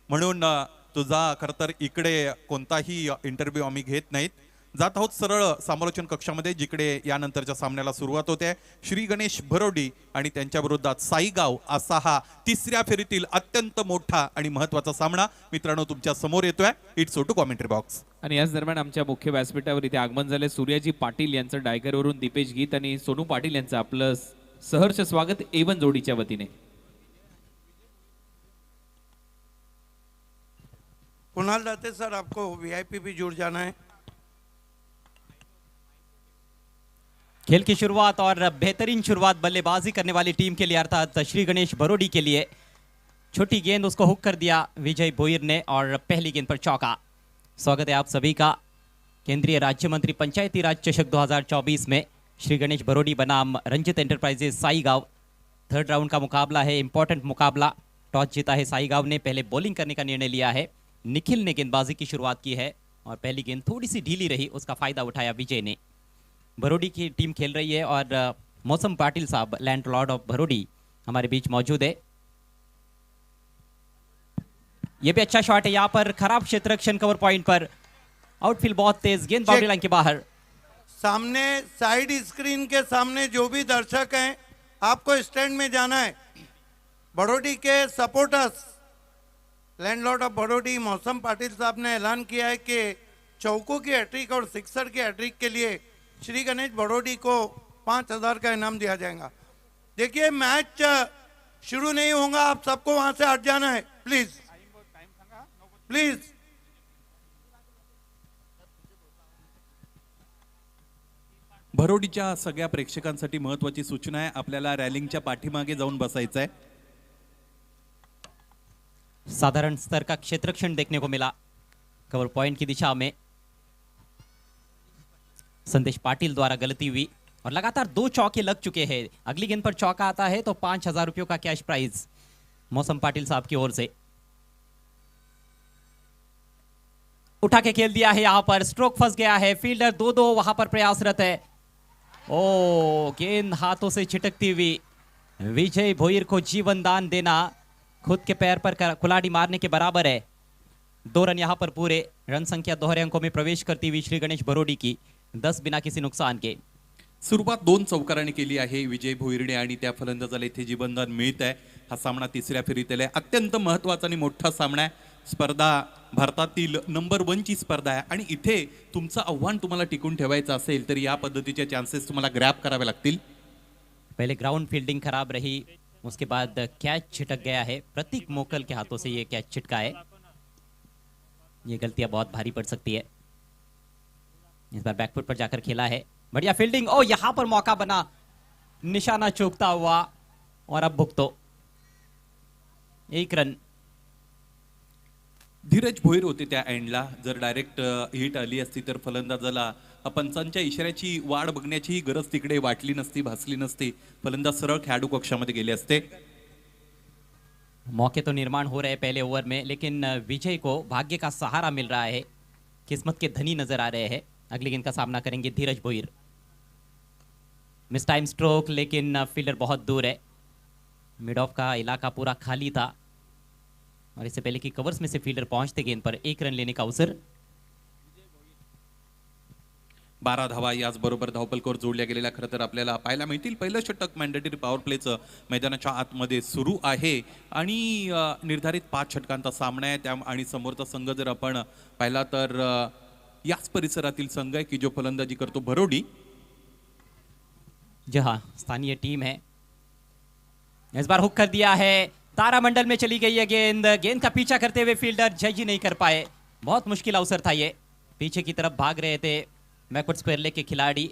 म्हणून तुझा खरं तर इकडे कोणताही इंटरव्ह्यू आम्ही घेत नाहीत. जात आहोत सरळ समालोचन कक्षामध्ये, जिकडे यानंतरच्या सामन्याला सुरुवात होते. श्री गणेश भरोडी आणि त्यांच्या विरोधात साईगाव असा हा तिसऱ्या फेरीतील अत्यंत मोठा आणि महत्त्वाचा सामना मित्रांनो तुमच्या समोर येतोय. It's to commentary box. आणि याच दरम्यान आमच्या मुख्य व्यासपीठावर इथे आगमन झाले सूर्याजी पाटील यांचं डायगरवरून दीपेश गीत आणि सोनू पाटील यांचं आपलं सहर्ष स्वागत A1 जोडीच्या वतीने. कुणाल दाते सर, आपको VIP भी जुड़ जाना है. खेल की शुरुआत और बेहतरीन शुरुआत बल्लेबाजी करने वाली टीम के लिए अर्थात श्री गणेश भरोडी के लिए. छोटी गेंद उसको हुक कर दिया विजय भोईर ने और पहली गेंद पर चौका. स्वागत है आप सभी का केंद्रीय राज्य मंत्री पंचायती राज चषक 2024 में. श्री गणेश भरोडी बनाम रंजित एंटरप्राइजेस साईगाव. थर्ड राउंड का मुकाबला है, इंपॉर्टेंट मुकाबला. टॉस जीता है साईगाव ने, पहले बॉलिंग करने का निर्णय लिया है. निखिल ने गेंदबाजी की शुरुआत की है और पहली गेंद थोड़ी सी ढीली रही, उसका फायदा उठाया विजय ने. भरोडी की टीम खेल रही है और मौसम पाटिल साहब लैंड लॉर्ड ऑफ भरोडी हमारे बीच मौजूद है. यह भी अच्छा शॉट है, यहां पर खराब क्षेत्ररक्षण कवर पॉइंट पर. आउटफील्ड बहुत तेज, गेंद बाउंड्री लाइन के बाहर. सामने साइड स्क्रीन के सामने जो भी दर्शक हैं, आपको स्टैंड में जाना है. भरोडी के सपोर्टर्स, लैंडलॉर्ड ऑफ भरोडी मौसम पाटिल साहब ने ऐलान किया है कि चौकों की हैट्रिक और सिक्सर की हैट्रिक के लिए श्री गणेश भरोडी को 5,000 का इनाम दिया जाएगा. देखिए मैच शुरू नहीं होगा, आप सबको वहां से हट जाना है प्लीज प्लीज. भरोडीच्या सगळ्या प्रेक्षकांसाठी महत्त्वाची सूचना आहे, आपल्याला रॅलिंगच्या पाठीमागे जाऊन बसायचं आहे. साधारण स्तर का क्षेत्ररक्षण देखने को मिला कवर पॉइंट की दिशा में. संदेश पाटिल द्वारा गलती हुई और लगातार 2 चौके लग चुके हैं. अगली गेंद पर चौका आता है तो 5,000 रुपयों का कैश प्राइज मौसम पाटिल साहब की ओर से. उठा के खेल दिया है, यहां पर स्ट्रोक फंस गया है. फील्डर 2-2 वहां पर प्रयासरत है. ओ गेंद हाथों से छिटकती हुई. विजय भोईर को जीवन दान देना खुद के पैर पर कुल्हाड़ी मारने के बराबर है. 2 रन यहां पर पूरे. रन संख्या दोहरे अंकों में प्रवेश करती हुई श्री गणेश भरोडी की 10 बिना किसी नुकसान के. सुरुवात 2 चौकारांनी केली आहे विजय भोईरने आणि त्या फलंदाजाला इथे जीवनदान मिळत आहे. हा सामना तिसऱ्या फेरीत आहे. अत्यंत महत्त्वाचा आणि मोठा सामना आहे. स्पर्धा भारतातील नंबर 1 ची स्पर्धा आहे आणि इथे तुमचं आव्हान तुम्हाला टिकून ठेवायचं असेल तर या पद्धतीचे चान्सेस तुम्हाला ग्रॅब करावे लागतील. पहले ग्राउंड फील्डिंग खराब रही, उसके बाद कैच छिटक गया है. प्रतीक मोकल के हाथों से ये कैच छिटका है. ये गलतियां बहुत भारी पड़ सकती है. इस बार बैकफुट पर जाकर खेला है, बढ़िया फील्डिंग. ओ यहां पर मौका बना, निशाना चूकता हुआ और अब भुगतो. 1 रन. धीरज भोईर होते त्या एंडला. जर डायरेक्ट हिट आली असती तर फलंदाजाला पंचांच्या इशाऱ्याची वाट बघण्याची गरज तिकडे वाटली नसती, भासली नसती. फलंदाज सरळ खेळाडू कक्षामध्ये गेले असते. मौके तो निर्माण हो रहे हैं पहले ओवर में, लेकिन विजय को भाग्य का सहारा मिल रहा है. किस्मत के धनी नजर आ रहे हैं. अगली गेंद का सामना करेंगे Dheeraj Bhoir. Miss time stroke, लेकिन फील्डर बहुत दूर है. मिड ऑफ का इलाका पूरा खाली था और इससे पहले कि कवर्स में से फील्डर पहुंचते गेंद पर 1 रन लेने का अवसर. 12 धावा याचबरोबर धावपलकावर जोडल्या गेलेल्या खरं तर आपल्याला पाहायला मिळतील. पहिलं षटक मॅन्डेटरी पॉवर प्लेचं मैदानाच्या आतमध्ये सुरू आहे आणि निर्धारित 5 षटकांचा सामना आहे. त्या आणि समोरचा संघ जर आपण पाहिला तर याच परिसरातील संघ आहे की जो फलंदाजी करतो भरोडी. जी हाँ, स्थानीय टीम है. इस बार हुक कर दिया है, तारामंडल में चली गई है गेंद. गेंद का पीछा करते हुए फील्डर जज ही नहीं कर पाए. बहुत मुश्किल अवसर था ये. पीछे की तरफ भाग रहे थे बैकवर्ड स्क्वायर लेग के खिलाड़ी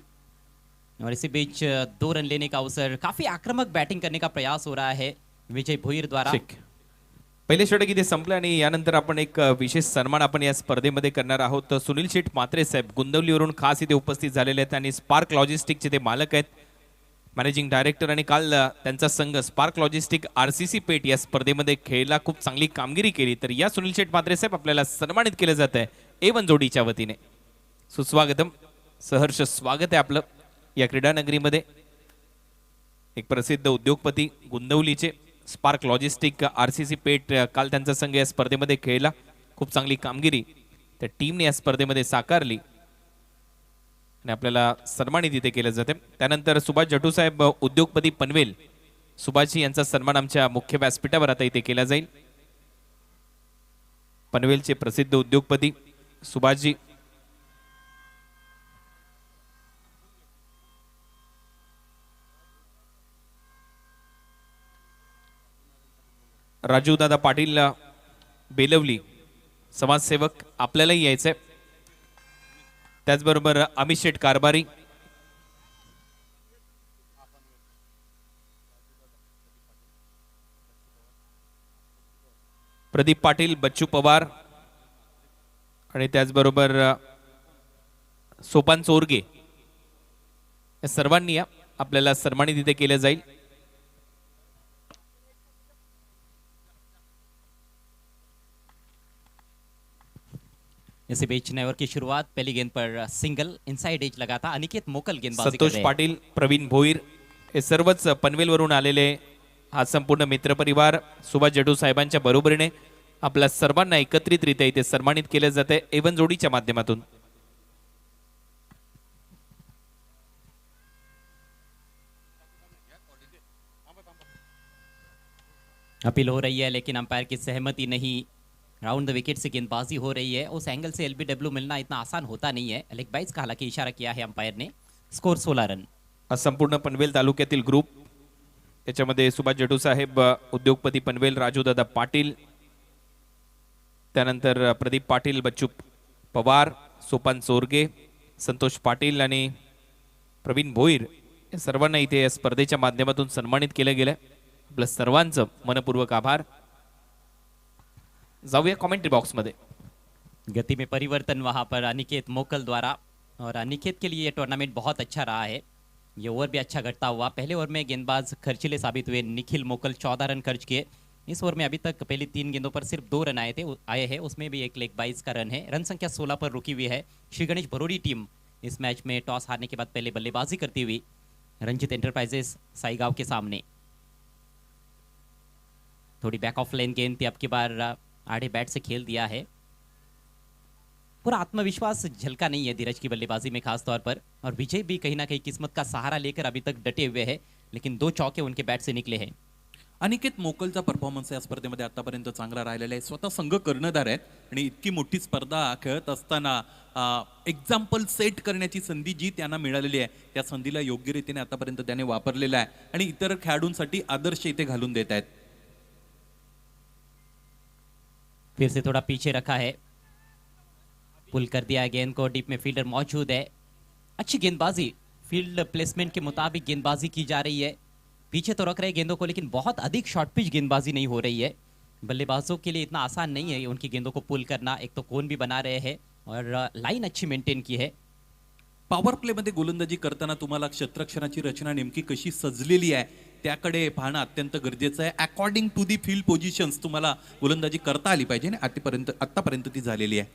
और इसी बीच 2 रन लेने का अवसर. काफी आक्रामक बैटिंग करने का प्रयास हो रहा है विजय भोईर द्वारा. पहिले षटक इथे संपलं आणि यानंतर आपण एक विशेष सन्मान आपण या स्पर्धेमध्ये करणार आहोत. सुनील शेठ म्हात्रे साहेब गुंदवलीवरून खास इथे उपस्थित झालेले आहेत आणि स्पार्क लॉजिस्टिकचे ते मालक आहेत, मॅनेजिंग डायरेक्टर. आणि काल त्यांचा संघ स्पार्क लॉजिस्टिक RCC पेठ या स्पर्धेमध्ये खेळला, खूप चांगली कामगिरी केली. तर या सुनील शेठ म्हात्रे साहेब आपल्याला सन्मानित केलं जात आहे A1 जोडीच्या वतीने. सुस्वागतम, सहर्ष स्वागत आहे आपलं या क्रीडा नगरीमध्ये. एक प्रसिद्ध उद्योगपती गुंदवलीचे स्पार्क लॉजिस्टिक RCC पेठ काल त्यांचा संघ या स्पर्धेमध्ये खेळला. खूप चांगली कामगिरी त्या टीमने या स्पर्धेमध्ये साकारली आणि आपल्याला सन्मानित इथे केलं जाते. त्यानंतर सुभाष जटू साहेब उद्योगपती पनवेल, सुभाषजी यांचा सन्मान आमच्या मुख्य व्यासपीठावर आता इथे केला जाईल. पनवेलचे प्रसिद्ध उद्योगपती सुभाषजी. राजू दादा पाटील बेलवली समाजसेवक आपल्यालाही यायचंय. त्याचबरोबर अमित शेठ कारभारी, प्रदीप पाटील, बच्चू पवार आणि त्याचबरोबर सोपान चोरगे या सर्वांनी या आपल्याला सन्मानित इथे केलं जाईल. इसे बेचने ओवर की शुरुआत पहली गेंद पर सिंगल इनसाइड एज लगा था. अनिकेत मोकल गेंदबाजी कर संतोष रहे हैं. पाटील, प्रवीण भोईर हे सर्वच पनवेलवरून आलेले हा संपूर्ण मित्रपरिवार सुभाष जटू साहेबांच्या बरोबरीने आपल्या सर्वांना एकत्रितरित्या इथे सन्मानित केले जाते एवन जोडीच्या माध्यमातून. अपील हो रही है लेकिन अंपायर की सहमति नहीं. राउंड द विकेट से गेंदबाजी हो रही है. उस एंगल से एलबीडब्ल्यू मिलना इतना आसान होता नहीं है. लेग बाइज का हालांकि इशारा किया है अंपायर ने. Score 16 run. हा संपूर्ण पनवेल तालुक्यातील ग्रुप, त्याच्यामध्ये सुभाष जटू साहेब उद्योगपती पनवेल, राजूदादा पाटील, त्यानंतर प्रदीप पाटील, बच्चू पवार, सोपान चोरगे, संतोष पाटील आणि प्रवीण भोईर या सर्वांना इथे या स्पर्धेच्या माध्यमातून सन्मानित केलं गेलं. आपल्या सर्वांचं मनपूर्वक आभार. जाऊया कॉमेंट्री बॉक्स मध्ये. गति में परिवर्तन वहां पर अनिकेत मोकल द्वारा, और अनिकेत के लिए ये टूर्नामेंट बहुत अच्छा रहा है. ये ओवर भी अच्छा घटता हुआ. पहले ओवर में गेंदबाज खर्चीले साबित हुए. निखिल मोकल 14 रन खर्च किए. इस ओवर में अभी तक पहली 3 गेंदों पर सिर्फ 2 रन आए हैं. उसमें भी एक लेग बाइज का रन है. रन संख्या 16 पर रुकी हुई है. श्री गणेश भरोड़ी टीम इस मैच में टॉस हारने के बाद पहले बल्लेबाजी करती हुई रंजित एंटरप्राइजेस साईगांव के सामने. थोड़ी बैक ऑफ लाइन गेंद थी. अब की बार आड़े बैट से खेल दिया है. पूरा आत्मविश्वास झलका नहीं है धीरज की बल्लेबाजी में खास तौर पर. और विजय भी कहीं ना कहीं किस्मत का सहारा लेकर अभी तक डटे हुए हैं, लेकिन 2 चौके उनके बैट से निकले हैं. अनिकेत मोकलचा परफॉर्मन्स या स्पर्धेमध्ये आतापर्यंत चांगला राहिलेला आहे. स्वतः संघ कर्णधार आहेत आणि इतकी मोठी स्पर्धा खेळत असताना एक्झाम्पल सेट करण्याची संधी जी त्यांना मिळालेली आहे त्या संधीला योग्य रीतीने आतापर्यंत त्याने वापरलेला आहे आणि इतर खेळाडूंसाठी आदर्श इथे घालून देत आहेत. फिर से थोड़ा पीछे रखा है, पुल कर दिया है गेंद को. डीप में फील्डर मौजूद है. अच्छी गेंदबाजी, फील्ड प्लेसमेंट के मुताबिक गेंदबाजी की जा रही है. पीछे तो रख रहे हैं गेंदों को, लेकिन बहुत अधिक शॉर्ट पिच गेंदबाजी नहीं हो रही है. बल्लेबाजों के लिए इतना आसान नहीं है उनकी गेंदों को पुल करना. एक तो कोन भी बना रहे हैं और लाइन अच्छी मेंटेन की है. पॉवर प्ले मध्ये गोलंदाजी करताना तुम्हाला क्षेत्ररक्षणाची रचना नेमकी कशी सजलेली आहे त्याकडे पाहणं अत्यंत गरजेचं आहे. According to the field positions तुम्हाला गोलंदाजी करता आली पाहिजे आणि आतापर्यंत ती झालेली आहे.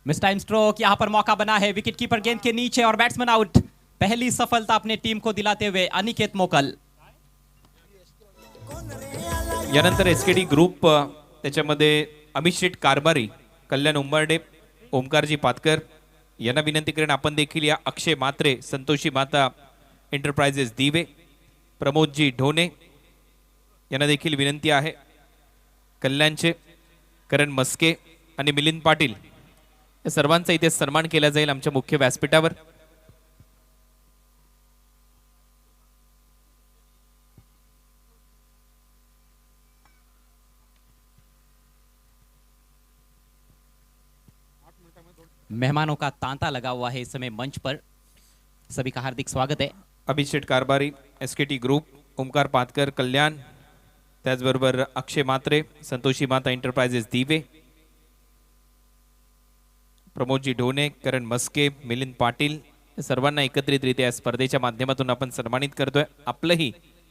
Miss time stroke. यहां पर मौका बना है. विकेट कीपर गेंद के नीचे और बैट्समैन आउट. पहली सफलता अपने टीम को दिलाते हुए अनिकेत मोकल. यानंतर एसकेडी ग्रुप, त्याच्यामध्ये अमित शेठ कारभारी, कल्याण उंबर्डे, ओमकारजी पातकर यांना विनंती करेन आपण देखील या. अक्षय मात्रे, संतोषी माता एंटरप्राइजेस दिवे, प्रमोदजी ढोणे यांना देखील विनंती आहे. कल्याणचे करण मस्के आणि मिलिंद पाटील या सर्वांचा इथे सन्मान केला जाईल आमच्या मुख्य व्यासपीठावर. मेहमानों का तांता लगा हुआ है इस समय मंच पर. सभी का हार्दिक स्वागत है. अभित शेठ कारभारी, एसकेटी ग्रुप, ओमकार पातकर, कल्याण, त्याचबरोबर अक्षय मात्रे, संतोषी माता एंटरप्राइजेस दिवे, प्रमोदजी ढोणे, करण मस्के, मिलिंद पाटील या सर्वांना एकत्रितरित्या या स्पर्धेच्या माध्यमातून आपण सन्मानित करतोय. आपलंही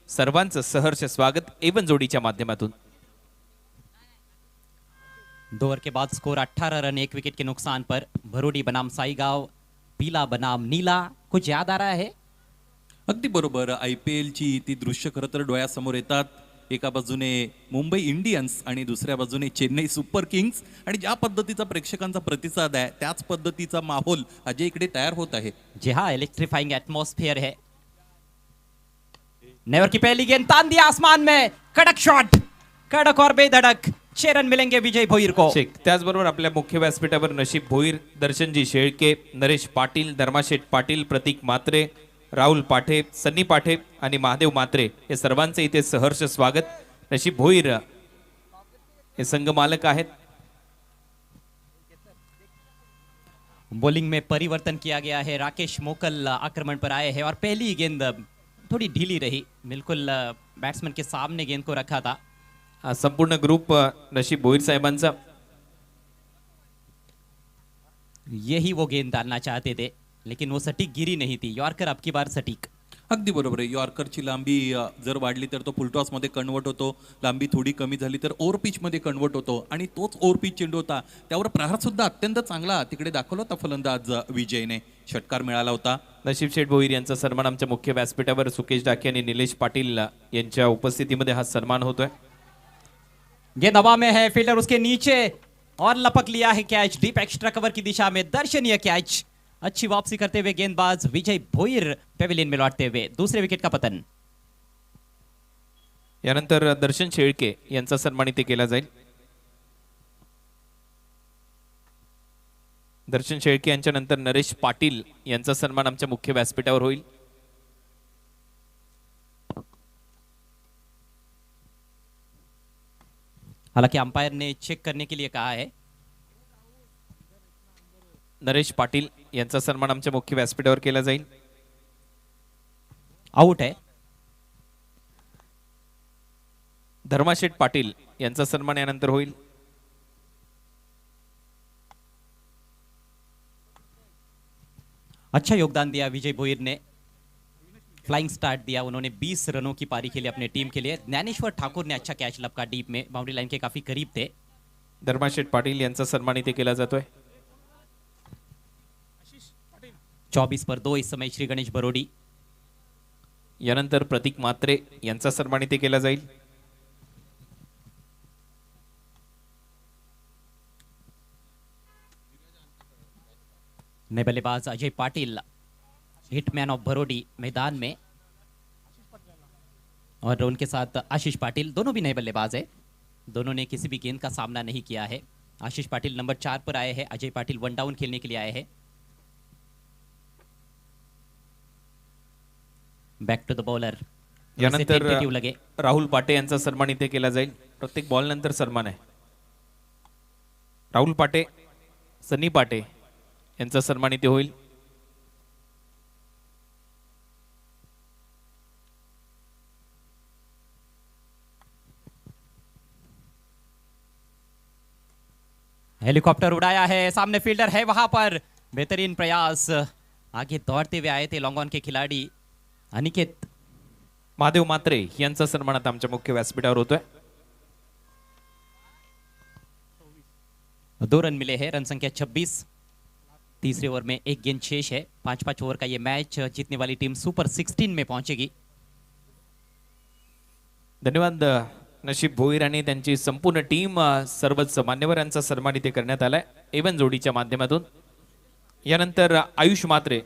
सर्वांचं सहर्ष स्वागत एवन जोडीच्या माध्यमातून. 2 ओवर के बाद स्कोर 18 रन 1 विकेट के नुकसान पर. भरोड़ी बनाम साईगांव, पीला बनाम नीला. कुछ याद आ रहा है? अगदी बरोबर. IPL ची ती दृश्य खरं तर डोळ्यासमोर येतात. एका बाजूने मुंबई इंडियन्स आणि दुसऱ्या बाजूने चेन्नई सुपर किंग्स, आणि ज्या पद्धतीचा प्रेक्षकांचा प्रतिसाद आहे त्याच पद्धतीचा माहोल अजय इकडे तयार होत आहे. जी हाँ, इलेक्ट्रीफाइंग एटमॉस्फेयर है। नेवर की पहली गेंद तान दिया आसमान में, कड़क शॉट, कड़क और बेधड़क 6 रन मिलेंगे विजय भोईर को। शेख त्याचबरोबर आपल्या मुख्य व्यासपीठावर नशीब भोईर, दर्शनजी शेळके, नरेश पाटील, धर्माशेठ पाटील, प्रतीक मात्रे, राहुल पाठे, सन्नी पाठे आणि महादेव मात्रे हे सर्वांचे इथे सहर्ष स्वागत. नशीब भोईर हे संघ मालक आहेत. बॉलिंग में परिवर्तन किया गया है, राकेश मोकल आक्रमण पर आए हैं और पहली गेंद थोड़ी ढीली रही, बिल्कुल बैट्समैन के सामने गेंद को रखा था। हा संपूर्ण ग्रुप नशीब भोईर साहेबांचा. यही वो गेंद डालना चाहते थे, लेकिन वो सटीक गिरी नहीं थी। यॉर्कर अब की बार सटीक। अगदी बरोबर आहे. यॉर्करची लांबी जर वाढली तर तो फुलटॉसमध्ये कन्वर्ट होतो, लांबी थोडी कमी झाली तर ओव्हर पिचमध्ये कन्वर्ट होतो, आणि तोच ओव्हर पिच चेंडू होता. त्यावर प्रहार सुद्धा अत्यंत चांगला तिकडे दाखवला होता फलंदाज विजयने. षटकार मिळाला होता. नशीब शेठ भोईर यांचा सन्मान आमच्या मुख्य व्यासपीठावर सुकेश डाके आणि निलेश पाटील यांच्या उपस्थितीमध्ये हा सन्मान होतोय. गेंद हवा में है, फील्डर उसके नीचे और लपक लिया है कैच डीप एक्स्ट्रा कवर की दिशा में। दर्शनीय कैच, अच्छी वापसी करते हुए गेंदबाज विजय भोईर पेविलियन में लौटते हुए। दूसरे विकेट का पतन। यानंतर दर्शन शेळके यांचा सन्मान इथे केला जाईल. दर्शन शेळके यांच्या नंतर नरेश पाटील यांचा सन्मान आमच्या मुख्य व्यासपीठावर होईल. हालांकि अंपायर ने चेक करने के लिए कहा है। नरेश पाटील यांचा सन्मान आमच्या मुख्य व्यासपीठावर केला जाईल. आउट है। धर्माशेठ पाटील यांचा सन्मान यानंतर होईल. अच्छा योगदान दिया विजय भोईर ने, फ्लाइंग स्टार्ट दिया उन्होंने। 20 रनों की पारी खेली अपने टीम के लिए। ज्ञानेश्वर ठाकुर ने अच्छा कैच लपका डीप में, बाउंड्री लाइन के काफी करीब थे। धर्माशेठ पाटील यांचा सन्मान इथे केला जातोय. 24 पर 2 इस समय श्री गणेश बरोडी। यानंतर प्रतीक मात्रे यांचा सन्मान इथे केला जाईल. नए बल्लेबाज अजय पाटिल, हिटमैन ऑफ बरोडी मैदान में, और उनके साथ आशीष पाटिल, दोनों भी नए बल्लेबाज है। दोनों ने किसी भी गेंद का सामना नहीं किया है। आशीष पाटिल नंबर 4 पर आए हैं, अजय पाटिल 1 डाउन खेलने के लिए आए हैं। Back to the bowler. यानंतर लगे राहुल पाटे यांचा सन्मान इथे केला जाईल. प्रत्येक बॉल नंतर सन्मान आहे. राहुल पाटे, सन्नी पाटे यांचा सन्मान इथे होईल. हेलीकॉप्टर उड़ाया है, सामने फील्डर है वहां पर। बेहतरीन प्रयास, आगे दौड़ते हुए आए थे लॉन्ग ऑन के खिलाड़ी अनिकेत। महादेव मात्रे यांचा सन्मान आता आमच्या मुख्य व्यासपीठावर होतोय. 2 रन मिले हैं, रन संख्या 26। तीसरे ओवर में 1 गेंद शेष है। 5-5 ओवर का ये मैच जीतने वाली टीम सुपर 16 में पहुंचेगी। धन्यवाद नशीब भोईर आणि त्यांची संपूर्ण टीम, सर्वच मान्यवरांचा सन्मान इथे करण्यात आलाय एवन जोडीच्या माध्यमातून. यानंतर आयुष मात्रे,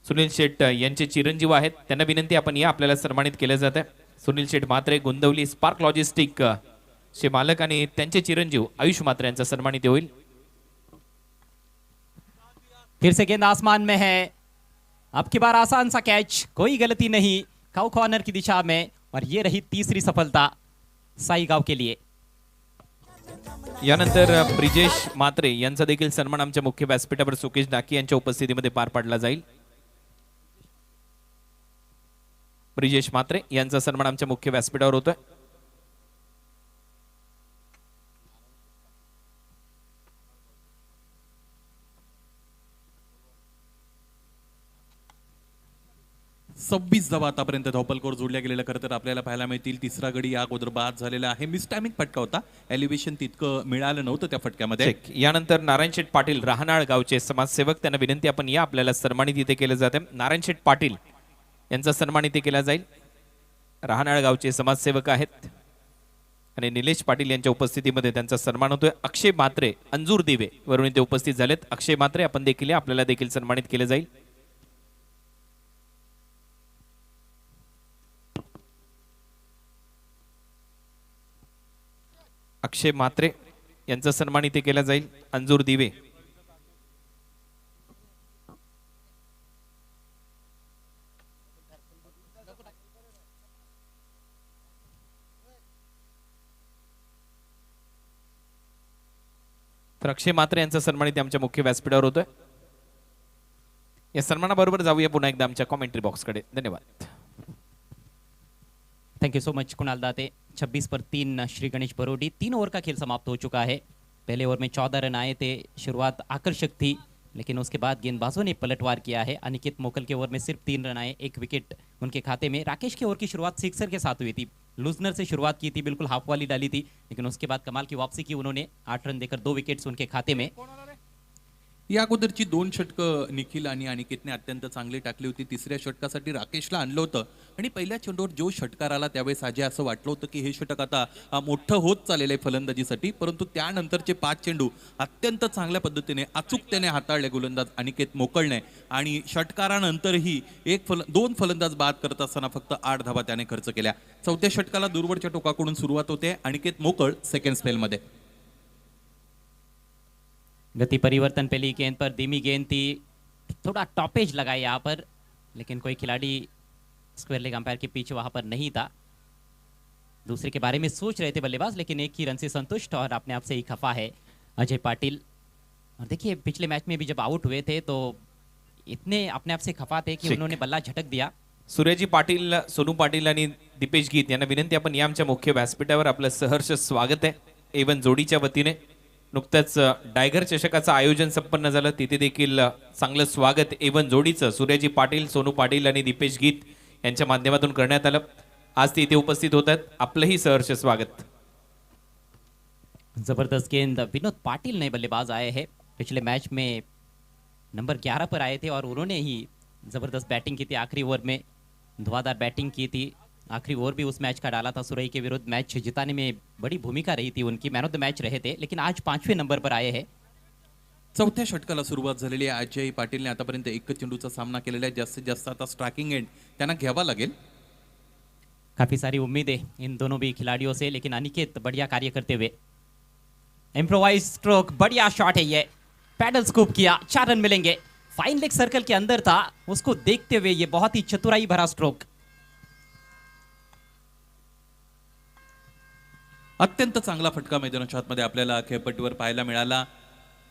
सुनील शेठ यांचे चिरंजीव आहेत. त्यांना विनंती, आपण या, आपल्याला सन्मानित केलं जात आहे. सुनील शेठ मात्रे, गुंदवली स्पार्क लॉजिस्टिक चे मालक आणि त्यांचे चिरंजीव आयुष मात्रे यांचा सन्मान इथे होईल. फिर से गेंद आसमान में है, अब की बार आसान सा कैच, कोई गलती नहीं, काउ कॉर्नर की दिशा में, और ये रही तीसरी सफलता साई गांव के लिए। यानंतर ब्रिजेश मात्रे यांचा देखील सन्मान आमच्या मुख्य व्यासपीठावर सुकेश डाकी यांच्या उपस्थितीमध्ये पार पाडला जाईल. ब्रिजेश मात्रे यांचा सन्मान आमच्या मुख्य व्यासपीठावर होतोय. 26 धावा आतापर्यंत धावपलकोर जोडल्या गेलेल्या खरं तर आपल्याला पाहायला मिळतील. तिसरा गडी या अगोदर बाद झालेला आहे. मिस टायमिंग फटका होता, एलिव्हेशन तितकं मिळालं नव्हतं त्या फटक्यामध्ये. चेक. यानंतर नारायण शेठ पाटील राहनाळ गावचे समाजसेवक, त्यांना विनंती आपण या, आपल्याला सन्मानित इथे केलं जाते. नारायण शेठ पाटील यांचा सन्मान इथे केला जाईल. राहनाळ गावचे समाजसेवक आहेत आणि निलेश पाटील यांच्या उपस्थितीमध्ये त्यांचा सन्मान होतोय. अक्षय म्हात्रे अंजूर दिवे वरून इथे उपस्थित झालेत. अक्षय म्हात्रे आपण देखील या, आपल्याला देखील सन्मानित केले जाईल. अक्षय म्हात्रे यांचा सन्मान इथे केला जाईल. अंजूर दिवे तर अक्षय म्हात्रे यांचा सन्मान इथे आमच्या मुख्य व्यासपीठावर होतोय. या सन्मानाबरोबर जाऊया पुन्हा एकदा आमच्या कॉमेंट्री बॉक्सकडे. धन्यवाद. Thank you so much Kunal Date. 26 पर 3 श्री गणेश बरोडी. 3 ओवर का खेल समाप्त हो चुका है. पहले ओवर में 14 रन आए थे. शुरुआत आकर्षक थी, लेकिन उसके बाद गेंदबाजों ने पलटवार किया है. अनिकेत मोकल के ओवर में सिर्फ 3 रन आए, 1 विकेट उनके खाते में. राकेश के ओवर की शुरुआत सिक्सर के साथ हुई थी. लूजनर से शुरुआत की थी, बिल्कुल हाफ वाली डाली थी, लेकिन उसके बाद कमाल की वापसी की उन्होंने. 8 रन देकर 2 विकेट्स उनके खाते में. या अगोदरची 2 षटकं निखिल आणि अनिकेतने अत्यंत चांगली टाकली होती. तिसऱ्या षटकासाठी राकेशला आणलं होतं आणि पहिल्या चेंडूवर जो षटकार आला त्यावेळेस अजय असं वाटलं होतं की हे षटक आता मोठं होत चाललेलं आहे फलंदाजीसाठी. परंतु त्यानंतरचे 5 चेंडू अत्यंत चांगल्या पद्धतीने अचूकतेने हाताळले गोलंदाज अनिकेत मोकळने आणि षटकारानंतरही 2 फलंदाज बाद करत असताना फक्त 8 धावा त्याने खर्च केल्या. चौथ्या षटकाला दूरवरच्या टोकाकडून सुरुवात होते. अनिकेत मोकळ सेकंड स्पेलमध्ये. गति परिवर्तन पहली गेंद पर, धीमी गेंद थी, थोड़ा टॉपेज लगा यहाँ पर, लेकिन कोई खिलाड़ी स्क्वायर लेग अंपायर के पीछे वहां पर नहीं था. दूसरे के बारे में सोच रहे थे बल्लेबाज, लेकिन एक ही रन से संतुष्ट और अपने आप से ही खफा है अजय पाटिल. और देखिए पिछले मैच में भी जब आउट हुए थे तो इतने अपने आप से खफा थे कि उन्होंने बल्ला झटक दिया. सूर्यजी पाटील, सोनू पाटील आणि दीपेश गीत यांना विनंती आपण या आमच्या मुख्य व्यासपीठावर. आपलं सहर्ष स्वागत आहे एवन जोडीच्या वतीने. नुकतंच डायगर चषकाचं आयोजन संपन्न झालं, तिथे देखील चांगलं स्वागत एवन जोडीचं सूर्यजी पाटील, सोनू पाटील आणि दीपेश गीत यांच्या माध्यमातून करण्यात आलं. आज ते इथे उपस्थित होतात. आपलंही सहर्ष स्वागत. जबरदस्त गेंद. विनोद पाटिल नए बल्लेबाज आए हैं, पिछले मैच में नंबर 11 पर आए थे और उन्होंने ही जबरदस्त बैटिंग की थी. आखिरी ओवर में धुआंधार बैटिंग की थी. आखिरी ओवर भी उस मैच का डाला था सुरई के विरुद्ध. मैच जिताने में बड़ी भूमिका रही थी उनकी. मैन ऑफ द मैच रहे थे, लेकिन आज 5वें नंबर पर आए हैं. चौथ्या षटकाला सुरुवात झालेली आहे. अजय पाटीलने आतापर्यंत 1 चेंडूचा सामना केलेला आहे. जास्तीत जास्त आता स्ट्रायकिंग एंड त्यांना घ्यावा लागेल. काफी सारी उम्मीदें इन दोनों भी खिलाड़ियों से, लेकिन अनिकेत बढ़िया कार्य करते हुए. इम्प्रोवाइज स्ट्रोक, बढ़िया शॉट है ये. पैडल स्कूप किया, 4 रन मिलेंगे. फाइन लेग सर्कल के अंदर था, उसको देखते हुए ये बहुत ही चतुराई भरा स्ट्रोक. अत्यंत चांगला फटका मैदानाच्या आतमध्ये आपल्याला खेळपट्टीवर पाहायला मिळाला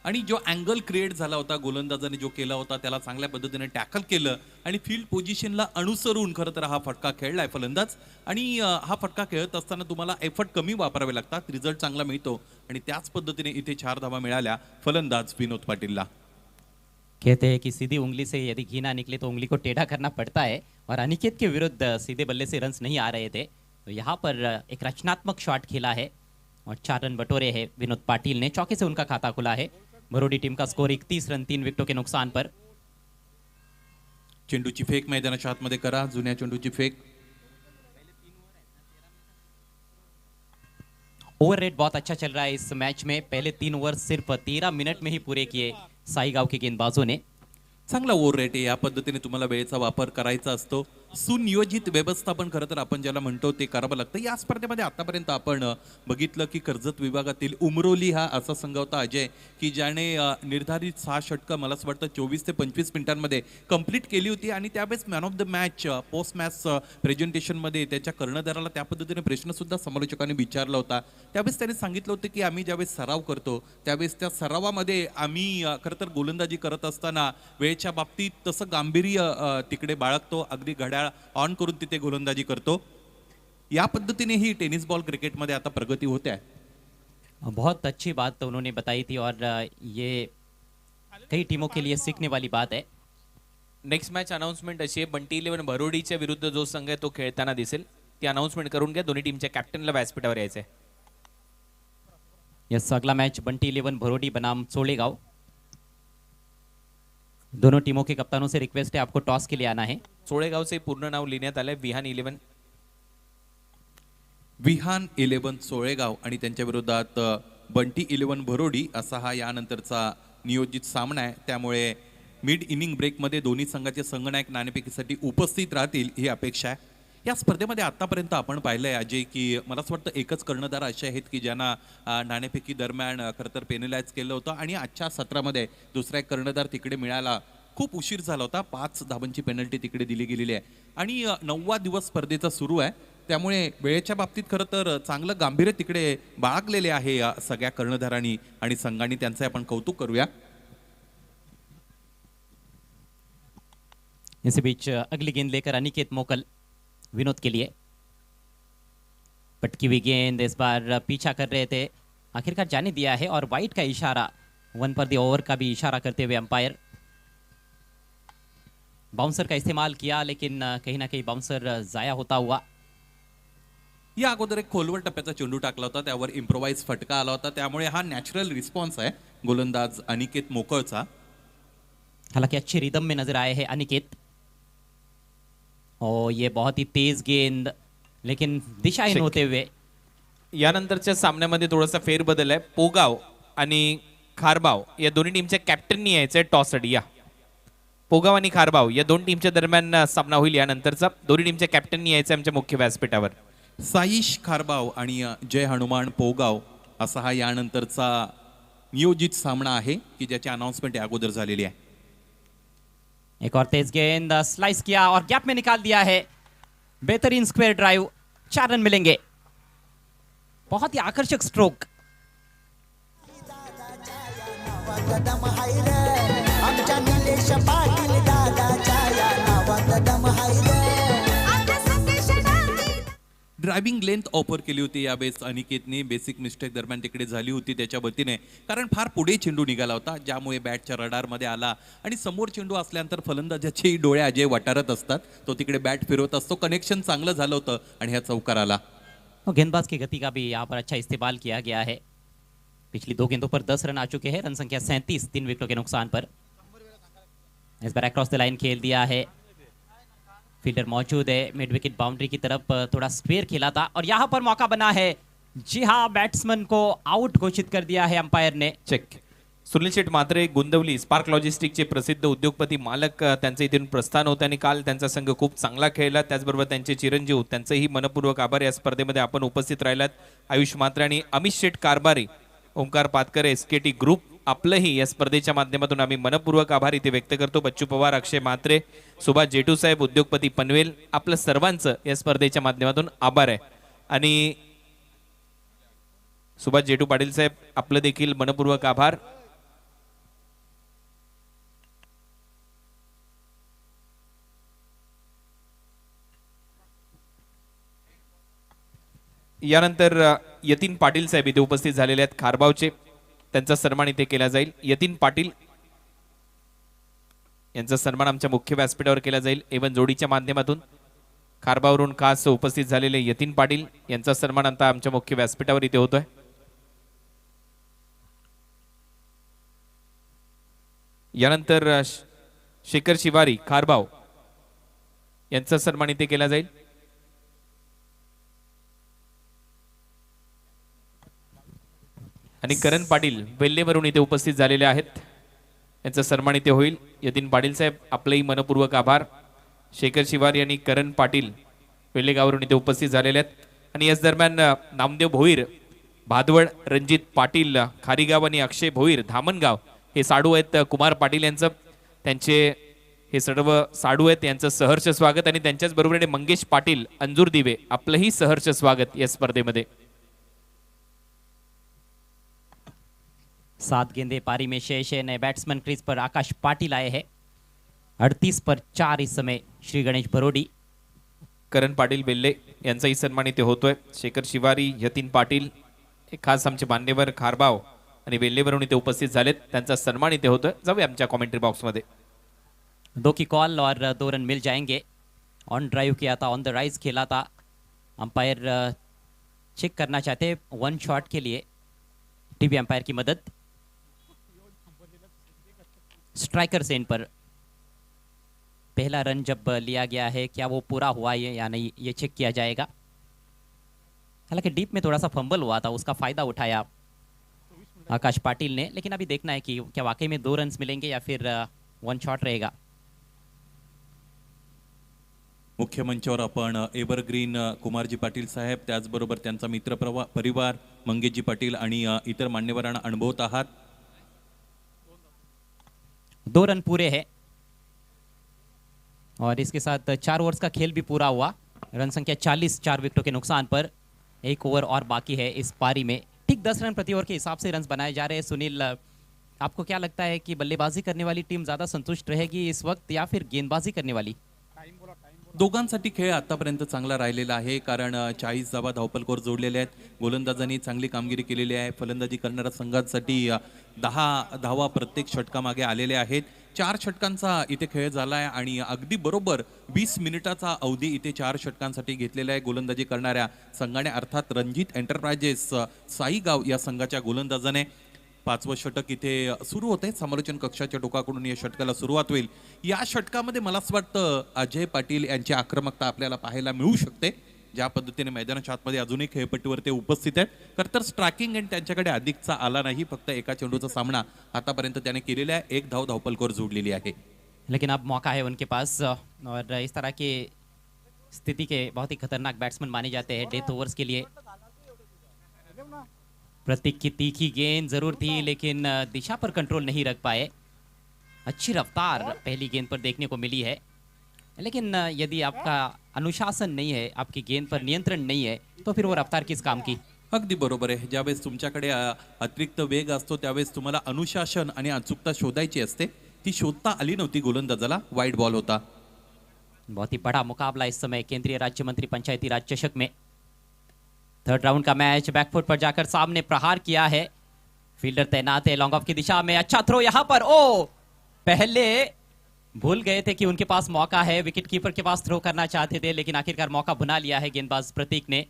आणि जो अँगल क्रिएट झाला होता गोलंदाजाने जो केला होता त्याला चांगल्या पद्धतीने टॅकल केलं आणि फील्ड पोझिशनला अनुसरून खरं तर हा फटका खेळलाय फलंदाज. आणि हा फटका खेळत असताना तुम्हाला एफर्ट कमी वापरावे लागतात, रिझल्ट चांगला मिळतो आणि त्याच पद्धतीने इथे 4 धावा मिळाल्या फलंदाज विनोद पाटीलला. कहते हैं कि सीधी उंगली से यदि घी ना निकले तो उंगली को टेढ़ा करना पड़ता है, और अनिकेत के विरुद्ध सीधे बल्ले से रन्स नहीं आ रहे थे. तो यहाँ पर एक रचनात्मक शॉट खेला है और 4 रन बटोरे हैं विनोद पाटिल ने. चौके से उनका खाता खुला है. बरोडी टीम का स्कोर 31 रन 3 विकेटों के नुकसान पर. चेंडूची फेक मैदानाच्या आतमध्ये करा, जुन्या चेंडूची फेक. ओवर रेट बहुत अच्छा चल रहा है इस मैच में. पहले 3 ओवर सिर्फ 13 मिनट में ही पूरे किए साईगाव के गेंदबाजों ने. चांगला ओव्हर रेट आहे. या पद्धतीने तुम्हाला वेळेचा वापर करायचा असतो. सुनियोजित व्यवस्थापन खरं तर आपण ज्याला म्हणतो ते करावं लागतं. या स्पर्धेमध्ये आतापर्यंत आपण बघितलं की कर्जत विभागातील उमरोली हा असा संघ होता अजय की ज्याने निर्धारित 6 षटकं मला असं वाटतं 24 ते 25 मिनिटांमध्ये कंप्लीट केली होती. आणि त्यावेळेस man of the match post match प्रेझेंटेशनमध्ये त्याच्या कर्णधाराला त्या पद्धतीने प्रश्नसुद्धा समालोचकांनी विचारला होता. त्यावेळेस त्याने सांगितलं होतं की आम्ही ज्यावेळेस सराव करतो त्यावेळेस त्या सरावामध्ये आम्ही खरं तर गोलंदाजी करत असताना वेळेच्या बाबतीत तसं गांभीर्य तिकडे बाळगतो. अगदी घड्याळ ऑन करून तिथे गोलंदाजी करतो. या पद्धतीने ही टेनिस बॉल क्रिकेटमध्ये आता प्रगती होते आहे. बहुत अच्छी बात तो उन्होंने बताई थी और ये कई टीमों के लिए सीखने वाली बात है. नेक्स्ट मॅच अनाउन्समेंट अशी आहे, बंटी 11 भरोडीच्या विरुद्ध जो संघ आहे तो खेळताना दिसेल, ती अनाउन्समेंट करून घ्या. दोन्ही टीमच्या कॅप्टनला व्यासपीठावर यायचं आहे. यस, अगला मैच बंटी 11 भरोडी बनाम चोलेगांव. दोनों टीमों के कप्तानों से रिक्वेस्ट है आपको टॉस के लिए आना है. चोळेगावचे पूर्ण नाव लिहिण्यात आलंय विहान 11. विहान 11 सोळेगाव आणि त्यांच्या विरोधात बंटी 11 भरोडी असा हा यानंतरचा नियोजित सामना आहे. त्यामुळे मिड इनिंग ब्रेकमध्ये दोन्ही संघाचे संघनायक नाणेफेकीसाठी उपस्थित राहतील ही अपेक्षा आहे. या स्पर्धेमध्ये आतापर्यंत आपण पाहिलं आहे अजय की मला असं वाटतं एकच कर्णधार असे आहेत की ज्यांना नाणेफेकी दरम्यान खरं तर पेनलाइज केलं होतं आणि आजच्या सत्रामध्ये दुसरा एक कर्णधार तिकडे मिळाला. खूप उशीर झाला होता, 5 धावांची पेनल्टी तिकडे दिली गेलेली आहे आणि 9वा दिवस स्पर्धेचा सुरू आहे. त्यामुळे वेळेच्या बाबतीत खरं तर चांगलं गांभीर्य तिकडे बाळगलेले आहे या सगळ्या कर्णधारांनी आणि संघांनी. त्यांचं आपण कौतुक करूया. इसी बीच अगली गेंद लेकर अनिकेत मोकल विनोद के लिए. पटकी हुई गेंद इस बार पीछा कर रहे थे, आखिरकार जाने दिया है और वाइट का इशारा, 1 पर दी ओवर का भी इशारा करते हुए अंपायर. बाउंसर का इस्तेमाल किया लेकिन कहीं ना कहीं बाउंसर जाया होता हुआ. या अगोदर एक खोलवर टप्प्याचा चेंडू टाकला होता, त्यावर इम्प्रोवाइज फटका आला होता. त्यामुळे हा नॅचरल रिस्पॉन्स आहे गोलंदाज अनिकेत मोकळचा. हालांकि अच्छे रिदम में नजर आए हैं अनिकेत. और ये बहुत ही तेज गेंद लेकिन दिशाहीन होते हुए. यानंतरच्या सामन्यामध्ये थोडासा फेरबदल आहे. पोगाव आणि खारबाव या दोन्ही टीमच्या कॅप्टननी यायचंय टॉससाठी. या पोगाव आणि खारबाव या दोन टीमच्या दरम्यान सामना होईल. यानंतरचा दोन्ही टीमच्या कॅप्टननी यायचं आमच्या मुख्य व्यासपीठावर. साईश खारबाव आणि जय हनुमान पोगाव असा हा यानंतरचा नियोजित सामना आहे की ज्याची अनाउन्समेंट अगोदर झालेली आहे. एक और तेज गेंद स्लाइस किया और गैप में निकाल दिया है. बेहतरीन स्क्वायर ड्राइव, 4 रन मिलेंगे. बहुत ही आकर्षक स्ट्रोक. आमच्या निलेश पाटील दादाच्या या नावात दम हाय रे. ड्रायव्हिंग लेंथ ऑफर केली होती यावेळेस अनिकेतने. बेसिक मिस्टेक दरम्यान तिकडे झाली होती त्याच्या वतीने, कारण फार पुढे चेंडू निघाला होता ज्यामुळे बॅटच्या रडारमध्ये आला आणि समोर चेंडू असल्यानंतर फलंदाजाचे डोळे अजय वटारत असतात. तो तिकडे बॅट फिरवत असतो. कनेक्शन चांगलं झालं होतं आणि ह्या चौकार आला. और गेंदबाज की गति का भी यहाँ पर अच्छा इस्तेमाल किया गया है. पिछली 2 गेंदों पर 10 रन आ चुके हैं. रन संख्या 37, 3 विकेटों के नुकसान पर. इस बार अक्रॉस द लाइन खेल दिया है. फील्डर मौजूद है. मिड विकेट बाउंड्री की तरफ थोड़ा स्क्वेयर खेला था और यहाँ पर मौका बना है. जी हाँ, बैट्समैन को आउट घोषित कर दिया है अंपायर ने. चेक. सुनील शेठ मात्रे गुंदवली स्पार्क लॉजिस्टिकचे प्रसिद्ध उद्योगपती मालक त्यांचं इथून प्रस्थान होतं आणि काल त्यांचा संघ खूप चांगला खेळला. त्याचबरोबर त्यांचे चिरंजीव त्यांचेही मनपूर्वक आभार. या स्पर्धेमध्ये आपण उपस्थित राहिलात. आयुष मात्रे आणि अमित शेठ कारभारी, ओंकार पातकर, एसकेटी ग्रुप, आपलंही या स्पर्धेच्या माध्यमातून आम्ही मनपूर्वक आभार इथे व्यक्त करतो. बच्चू पवार, अक्षय म्हात्रे, सुभाष जेटू साहेब, उद्योगपती पनवेल, आपलं सर्वांचं या स्पर्धेच्या माध्यमातून आभार आहे. आणि सुभाष जेटू पाटील साहेब, आपलं देखील मनपूर्वक आभार. यानंतर यतीन पाटील साहेब इथे उपस्थित झालेले आहेत खारबावचे. त्यांचा सन्मान इथे केला जाईल. यतीन पाटील यांचा सन्मान आमच्या मुख्य व्यासपीठावर केला जाईल एवन जोडीच्या माध्यमातून. खारबावरून खास उपस्थित झालेले यतीन पाटील यांचा सन्मान आता आमच्या मुख्य व्यासपीठावर इथे होतोय. यानंतर शेखर शिवारी खारबाव यांचा सन्मान इथे केला जाईल. आणि करण पाटील वेल्लेवरून इथे उपस्थित झालेले आहेत. यांचा सन्मान इथे होईल. यतीन पाटील साहेब, आपलेही मनपूर्वक आभार. शेखर शिवारी आणि करण पाटील वेल्लेगावरून इथे उपस्थित झालेले आहेत. आणि याच दरम्यान नामदेव भोईर भादवड, रणजित पाटील खारीगाव आणि अक्षय भोईर धामणगाव हे साडू आहेत. कुमार पाटील यांचं, त्यांचे हे सर्व साडू आहेत, यांचं सहर्ष स्वागत. आणि त्यांच्याच बरोबरीने मंगेश पाटील अंजूर दिवे, आपलंही सहर्ष स्वागत या स्पर्धेमध्ये. 7 गेंदे पारी में शेष है. नए बैट्समैन क्रीज पर आकाश पाटिल आए हैं. 38 पर 4 इस समय श्री गणेश भरोडी. करण पाटील बेल्ले यांचाही सन्मान इथे होतोय. शेखर शिवारी, यतीन पाटील, हे खास आमचे मान्यवर खारबाव आणि वेल्लेवरून इथे उपस्थित झालेत. त्यांचा सन्मान इथे होतोय. जाऊया आमच्या कॉमेंट्री बॉक्समध्ये. 2 की कॉल और 2 रन मिल जाएंगे। ऑन ड्राइव किया था, ऑन द राइज खेला था। अंपायर चेक करना चाहते हैं 1 शॉट के लिए, टीवी अंपायर की मदद। स्ट्राइकर सेन पर पहला रन जब लिया गया है, क्या वो पूरा हुआ है या नहीं, ये चेक किया जाएगा। हालांकि डीप में थोड़ा सा फंबल हुआ था, उसका फायदा उठाया आकाश पाटिल ने, लेकिन अभी देखना है कि क्या वाकई में 2 रन मिलेंगे या फिर 1 शॉट रहेगा। मुख्य मंचावर आपण एव्हरग्रीन कुमारजी पाटील साहेब, त्याचबरोबर त्यांचा मित्र परिवार मंगेशजी पाटील आणि इतर मान्यवरांना अनुभवत आहात। 2 रन पूरे हैं और इसके साथ 4 ओवर्स का खेल भी पूरा हुआ। रन संख्या 40, 4 विकेटों के नुकसान पर। 1 ओवर और बाकी है इस पारी में। ठीक 10 रन प्रति ओवर के हिसाब से रन बनाए जा रहे हैं। सुनील, आपको क्या लगता है कि बल्लेबाजी करने वाली टीम ज्यादा संतुष्ट रहेगी इस वक्त या फिर गेंदबाजी करने वाली? दोघांसाठी खेळ आतापर्यंत चांगला राहिलेला आहे, कारण 40 धावा धावपलकोर जोडलेले आहेत। गोलंदाजांनी चांगली कामगिरी केलेली आहे। फलंदाजी करणाऱ्या संघांसाठी 10 धावा प्रत्येक षटकामागे आलेले आहेत। 4 षटकांचा इथे खेळ झाला आहे आणि अगदी बरोबर 20 मिनिटाचा अवधी इथे 4 षटकांसाठी घेतलेला आहे गोलंदाजी करणाऱ्या संघाने, अर्थात रणजित एंटरप्राइजेस साईगाव या संघाच्या गोलंदाजाने। 5वं षटक इथे सुरू होते। समालोचन कक्षाच्या टोकाकडून या षटकाला सुरुवात होईल। या षटकामध्ये मला असं वाटतं अजय पाटील यांची आक्रमकता आपल्याला पाहायला मिळू शकते। ज्या पद्धतीने मैदानाच्या आतमध्ये अजूनही खेळपट्टीवर ते उपस्थित आहेत, खरं तर स्ट्रायकिंग एंड त्यांच्याकडे अधिकचा आला नाही। फक्त एका चेंडूचा सामना आतापर्यंत त्याने केलेला आहे। 1 धाव धावपलकोर जोडलेली आहे। लेकिन अब मौका है उनके पास और इस तरह के स्थिति के बहुत ही खतरनाक बैट्समैन माने जाते हैं डेथ ओवर्स के लिए। प्रतीक की तीखी गेंद जरूर थी लेकिन दिशा पर कंट्रोल नहीं रख पाए। अच्छी रफ्तार पहली गेंद पर देखने को मिली है, लेकिन यदि आपका अनुशासन नहीं है, आपकी गेंद पर नियंत्रण नहीं है, तो फिर वो रफ्तार किस काम की? अगदी बरोबर आहे। ज्यावेळेस तुमच्याकडे अतिरिक्त वेग असतो त्यावेळेस तुम्हाला अनुशासन आणि अचूकता शोधायची असते। ती शोधता आली नव्हती गोलंदाजाला। वाईड बॉल होता। बहुत ही बड़ा मुकाबला इस समय केंद्रीय राज्य मंत्री पंचायती राज चषक में। 3rd राउंड का मैच। बैकफुट पर जाकर सामने प्रहार किया है, फील्डर तैनात है लॉन्ग ऑफ की दिशा में। अच्छा थ्रो यहां पर, ओ पहले भूल गए थे कि उनके पास मौका है, विकेट कीपर के पास थ्रो करना चाहते थे, लेकिन आखिरकार मौका भुना लिया है गेंदबाज प्रतीक ने।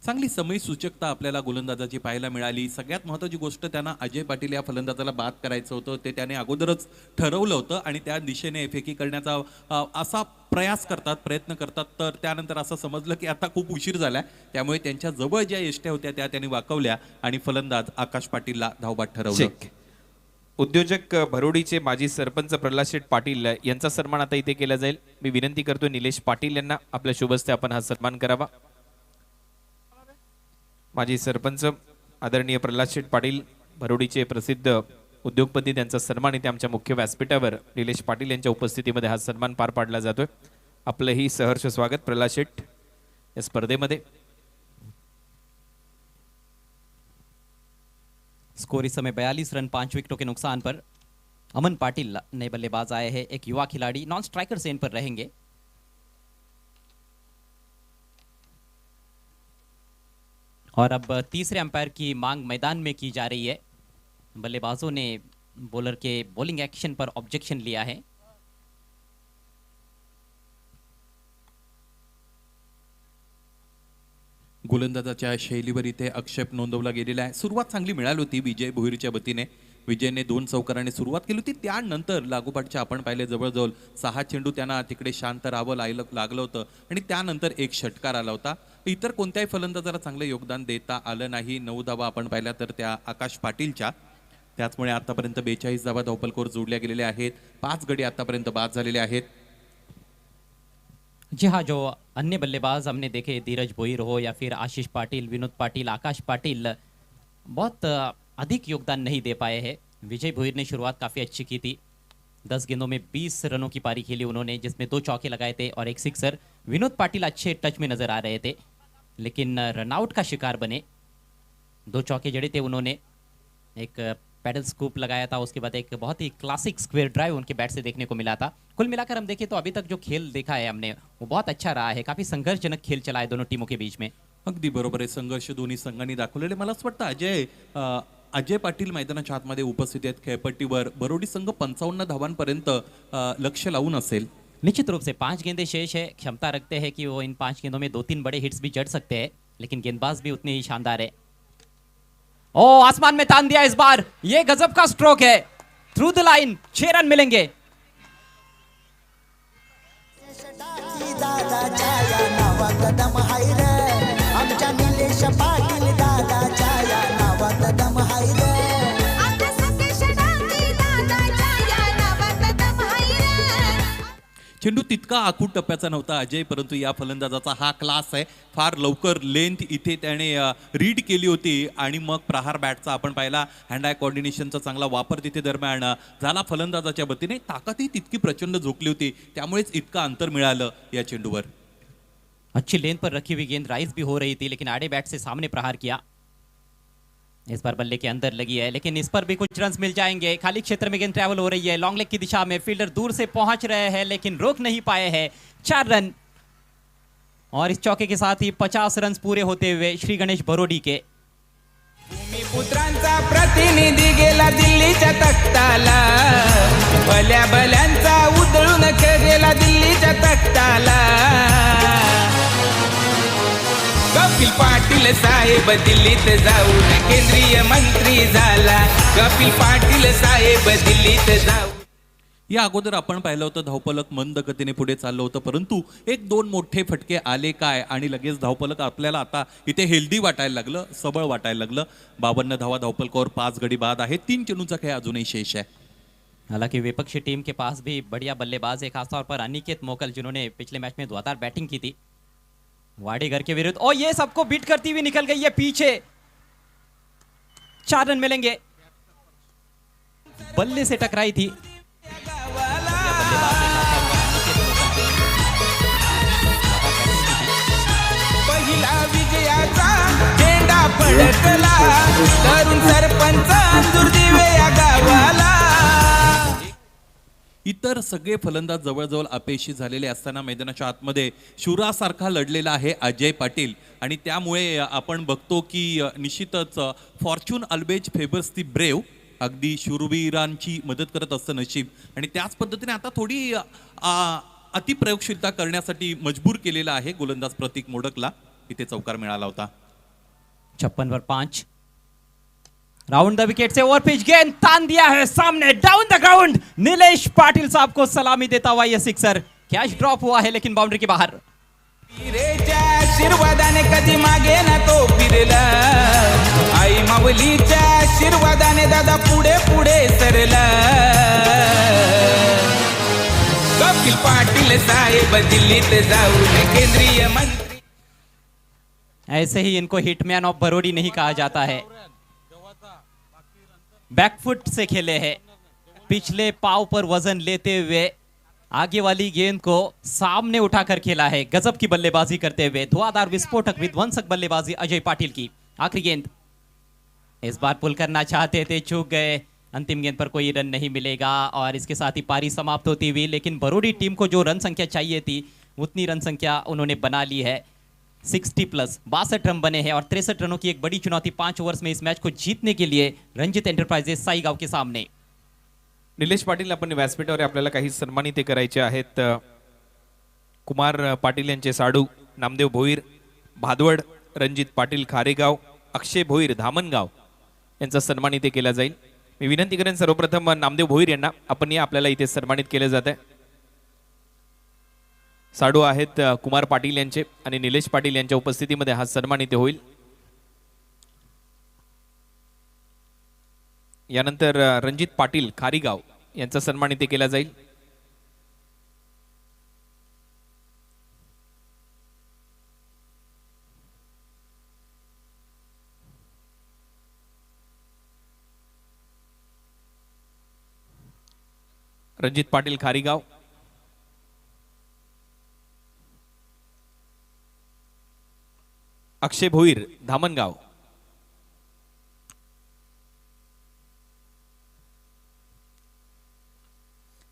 चांगली समय सूचकता आपल्याला गोलंदाजाची पाहायला मिळाली। सगळ्यात महत्त्वाची गोष्ट त्यांना अजय पाटील या फलंदाजाला बाद करायचं होतं, ते त्याने अगोदरच ठरवलं होतं आणि त्या दिशेने फेकी करण्याचा असा प्रयास करतात, प्रयत्न करतात, तर त्यानंतर असं समजलं की आता खूप उशीर झालाय। त्यामुळे त्यांच्या जवळ ज्या यष्ट्या होत्या त्या त्यांनी वाकवल्या आणि फलंदाज आकाश पाटीलला धावबाद ठरवलं। चेक। उद्योजक भरोडीचे माजी सरपंच प्रल्हाद शेठ पाटील यांचा सन्मान आता इथे केला जाईल। मी विनंती करतो निलेश पाटील यांना आपल्या शुभ हस्ते आपण हा सन्मान करावा। माजी सरपंच आदरणीय प्रल्हाद शेठ पाटील भरोडीचे प्रसिद्ध उद्योगपती, त्यांचा सन्मान इथे आमच्या मुख्य व्यासपीठावर निलेश पाटील यांच्या उपस्थितीमध्ये हा सन्मान पार पाडला जातोय। आपलंही सहर्ष स्वागत प्रल्हाद शेठ या स्पर्धेमध्ये। स्कोर इस समय 42 रन 5 विकेटों के नुकसान पर। अमन पाटिल नए बल्लेबाज आए हैं, एक युवा खिलाड़ी नॉन स्ट्राइकर सेन पर रहेंगे। और अब तीसरे अंपायर की मांग मैदान में की जा रही है। बल्लेबाजों ने बॉलर के बॉलिंग एक्शन पर ऑब्जेक्शन लिया है। गोलंदाजाच्या शैलीवर इथे आक्षेप नोंदवला गेलेला आहे। सुरुवात चांगली मिळाली होती विजय भोईरच्या वतीने। विजयने 2 चौकाराने सुरुवात केली होती। त्यानंतर लागोपाठच्या आपण पाहिले जवळजवळ 6 चेंडू त्यांना तिकडे शांत राहावं लागलं होतं आणि त्यानंतर 1 षटकार आला होता। इतर कोणत्याही फलंदाजाला चांगलं योगदान देता आलं नाही। 9 धावा आपण पाहिल्या तर त्या आकाश पाटीलच्या। त्याचमुळे आतापर्यंत 42 धावा धावपलकोर जोडल्या गेलेल्या आहेत। 5 गडी आतापर्यंत बाद झालेले आहेत। जी हाँ, जो अन्य बल्लेबाज हमने देखे, धीरज भोईर हो या फिर आशीष पाटिल, विनोद पाटिल, आकाश पाटिल, बहुत अधिक योगदान नहीं दे पाए हैं। विजय भोईर ने शुरुआत काफ़ी अच्छी की थी। 10 गेंदों में 20 रनों की पारी खेली उन्होंने, जिसमें 2 चौके लगाए थे और 1 सिक्सर। विनोद पाटिल अच्छे टच में नजर आ रहे थे, लेकिन रनआउट का शिकार बने। 2 चौके जड़े थे उन्होंने, एक पैडल स्कूप लगाया था, उसके बाद एक बहुत ही क्लासिक स्क्वेयर ड्राइव उनके बैट से देखने को मिला था। कुल मिलाकर हम देखें तो अभी तक जो खेल देखा है हमने वो बहुत अच्छा रहा है। काफ़ी संघर्षजनक खेल चला है दोनों टीमों के बीच में। अगदी बरोबर आहे। संघर्ष दोन्ही संघांनी दाखवलेले। मला असं वाटतं अजय अजय पाटील मैदानाच्या आतमध्ये उपस्थित आहेत खेळपट्टीवर. बरोडी संघ 55 धावांपर्यंत लक्ष लावून असेल. निश्चित रूप से 5 गेंदें शेष है, क्षमता रखते हैं कि वो इन 5 गेंदों में 2-3 बड़े हिट्स भी जड़ सकते हैं, लेकिन गेंदबाज भी उतने ही शानदार है। ओ आसमान में तान दिया इस बार, ये गजब का स्ट्रोक है, थ्रू द लाइन 6 रन मिलेंगे। दादाच्या या नावात दम हाय रे, आमच्या निलेश पाटील दादाच्या या नावात दम हाय रे। आमच्या सतीश डांगे दादाच्या या नावात दम हाय रे। चेंडू तितका आखूड टप्प्याचा नव्हता अजय, परंतु या फलंदाजाचा हा क्लास आहे. फार लवकर लेंथ इथे त्याने रीड केली होती आणि मग प्रहार बॅटचा आपण पाहिला, हँड आय कोऑर्डिनेशनचा चांगला वापर तिथे दरम्यान झाला फलंदाजाच्या वतीने. ताकदही तितकी प्रचंड झोकली होती, त्यामुळेच इतकं अंतर मिळालं या चेंडूवर. अच्छी लेन पर रखी हुई गेंद राइज भी हो रही थी, लेकिन आड़े बैट से सामने प्रहार किया। इस बार बल्ले के अंदर लगी है, लेकिन इस पर भी कुछ रन्स मिल जाएंगे। खाली क्षेत्र में गेंद ट्रैवल हो रही है लॉन्ग लेग की दिशा में, फील्डर दूर से पहुंच रहे हैं लेकिन रोक नहीं पाए हैं। 4 रन और इस चौके के साथ ही 50 रन पूरे होते हुए श्री गणेश भरोडी के। पुत्रांचा प्रतिनिधी गेला दिल्लीच्या तख्ताला, भल्या भल्यांचा उधळून गेला दिल्लीच्या तख्ताला। कपिल पाटील साहेब दिल्लीत जाऊन केंद्रीय मंत्री झाला, कपिल पाटील साहेब दिल्लीत जाऊन. या अगोदर आपण पाहिलं होतं धावपलक मंद गतीने पुढे चाललं होतं, परंतु 1-2 मोठे फटके आले काय आणि लगेच धावपलक आपल्याला आता इथे हेल्दी वाटायला लागलं, सबळ वाटायला लागलं. 52 धावा धावपलकावर 5 गडी बाद आहेत. 3 चेंडूचा खेळ अजूनही शेष आहे. हालांकि विपक्षी टीम के पास भी बढ़िया बल्लेबाज है, खासतौर पर अनिकेत मोकल जिन्होंने पिछले मैच में धुआंधार बैटिंग की थी वाडेगर के विरुद्ध। और ये सबको बीट करती हुई निकल गई है पीछे। 4 रन मिलेंगे, बल्ले से टकराई थी। पहिला विजयाचा झेंडा फडकला, तरुण सरपंच अंजूर दिवे या गावाला. इतर सगळे फलंदाज जवळजवळ अपयशी झालेले असताना मैदानाच्या आतमध्ये शूरासारखा लढलेला आहे अजय पाटील, आणि त्यामुळे आपण बघतो की निश्चितच फॉर्च्यून अल्वेज फेवर्स दी ब्रेव. अगदी शूरवीरांची मदत करत असतं नशीब, आणि त्याच पद्धतीने आता थोडी अतिप्रयोगशीलता करण्यासाठी मजबूर केलेला आहे गोलंदाज प्रतीक मोडकला. इथे चौकार मिळाला होता. 56 पर 5 राउंड द विकेट से ओवर पिच गेंद तान दिया है सामने, down the ground. Nilesh Patil साहब को सलामी देता हुआ यह सिक्सर, कैच ड्रॉप हुआ है लेकिन बाउंड्री के बाहर। वीरेच्या आशीर्वादाने कधी मागे ना तो फिरला, आई माऊलीच्या आशीर्वादाने दादा पुढे पुढे सरला. कपिल पाटील साहेब दिल्लीत जाऊन केंद्रीय मंत्री. ऐसे ही इनको हिटमैन ऑफ बरोडी नहीं कहा जाता है। बैकफुट से खेले हैं, पिछले पाव पर वजन लेते हुए आगे वाली गेंद को सामने उठाकर खेला है। गजब की बल्लेबाजी करते हुए धुआंधार विस्फोटक विध्वंसक बल्लेबाजी अजय पाटिल की। आखिरी गेंद इस बार पुल करना चाहते थे, चूक गए। अंतिम गेंद पर कोई रन नहीं मिलेगा और इसके साथ ही पारी समाप्त होती हुई, लेकिन बरोडी टीम को जो रन संख्या चाहिए थी उतनी रन संख्या उन्होंने बना ली है। 60+ 62 रन बने हैं और 63 रनों की एक बड़ी चुनौती 5 ओवर्स में इस मैच को जीतने के लिए रंजित एंटरप्राइजेस साईगाव के सामने। निलेश पाटील आपण व्यासपीठावर आपल्याला काही सन्मानित करायचे आहेत. कुमार पाटील यांचे साडू, नामदेव भोईर भादवड, रणजित पाटील खारेगाव, अक्षय भोईर धामणगाव यांचा सन्मानित केला जाईल. मी विनंती करेन सर्वप्रथम नामदेव भोईर यांना आपण या आपल्याला इथे सन्मानित केले जात आहे. साडू आहेत कुमार पाटील यांचे आणि निलेश पाटील यांच्या उपस्थितीमध्ये हा सन्मान इथे होईल. यानंतर रणजित पाटील खारीगाव यांचा सन्मान इथे केला जाईल. रणजित पाटील खारीगाव, अक्षय भोईर धामणगाव,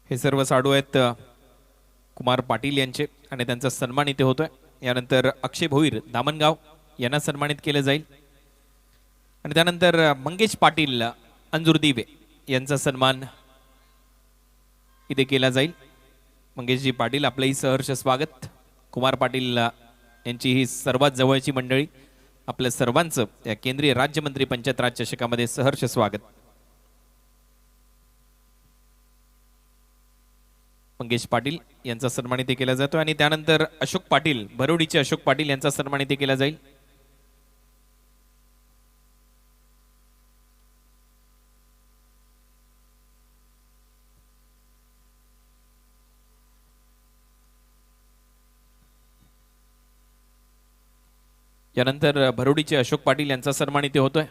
हे सर्व साडू आहेत कुमार पाटील यांचे आणि त्यांचा सन्मान इथे होतोय. यानंतर अक्षय भोईर धामणगाव यांना सन्मानित केले जाईल. आणि त्यानंतर मंगेश पाटील अंजूर दिवे यांचा सन्मान इथे केला जाईल. मंगेशजी पाटील आपलंही सहर्ष स्वागत. कुमार पाटील यांची ही सर्वात जवळची मंडळी, आपल्या सर्वांचं या केंद्रीय राज्यमंत्री पंचायत राज चषकामध्ये सहर्ष स्वागत. मंगेश पाटील यांचा सन्मान इथे केला जातो आणि त्यानंतर अशोक पाटील, भरोडीचे अशोक पाटील यांचा सन्मान इथे केला जाईल. यानंतर भरोडीचे अशोक पाटील यांचा सन्मान इथे होतोय.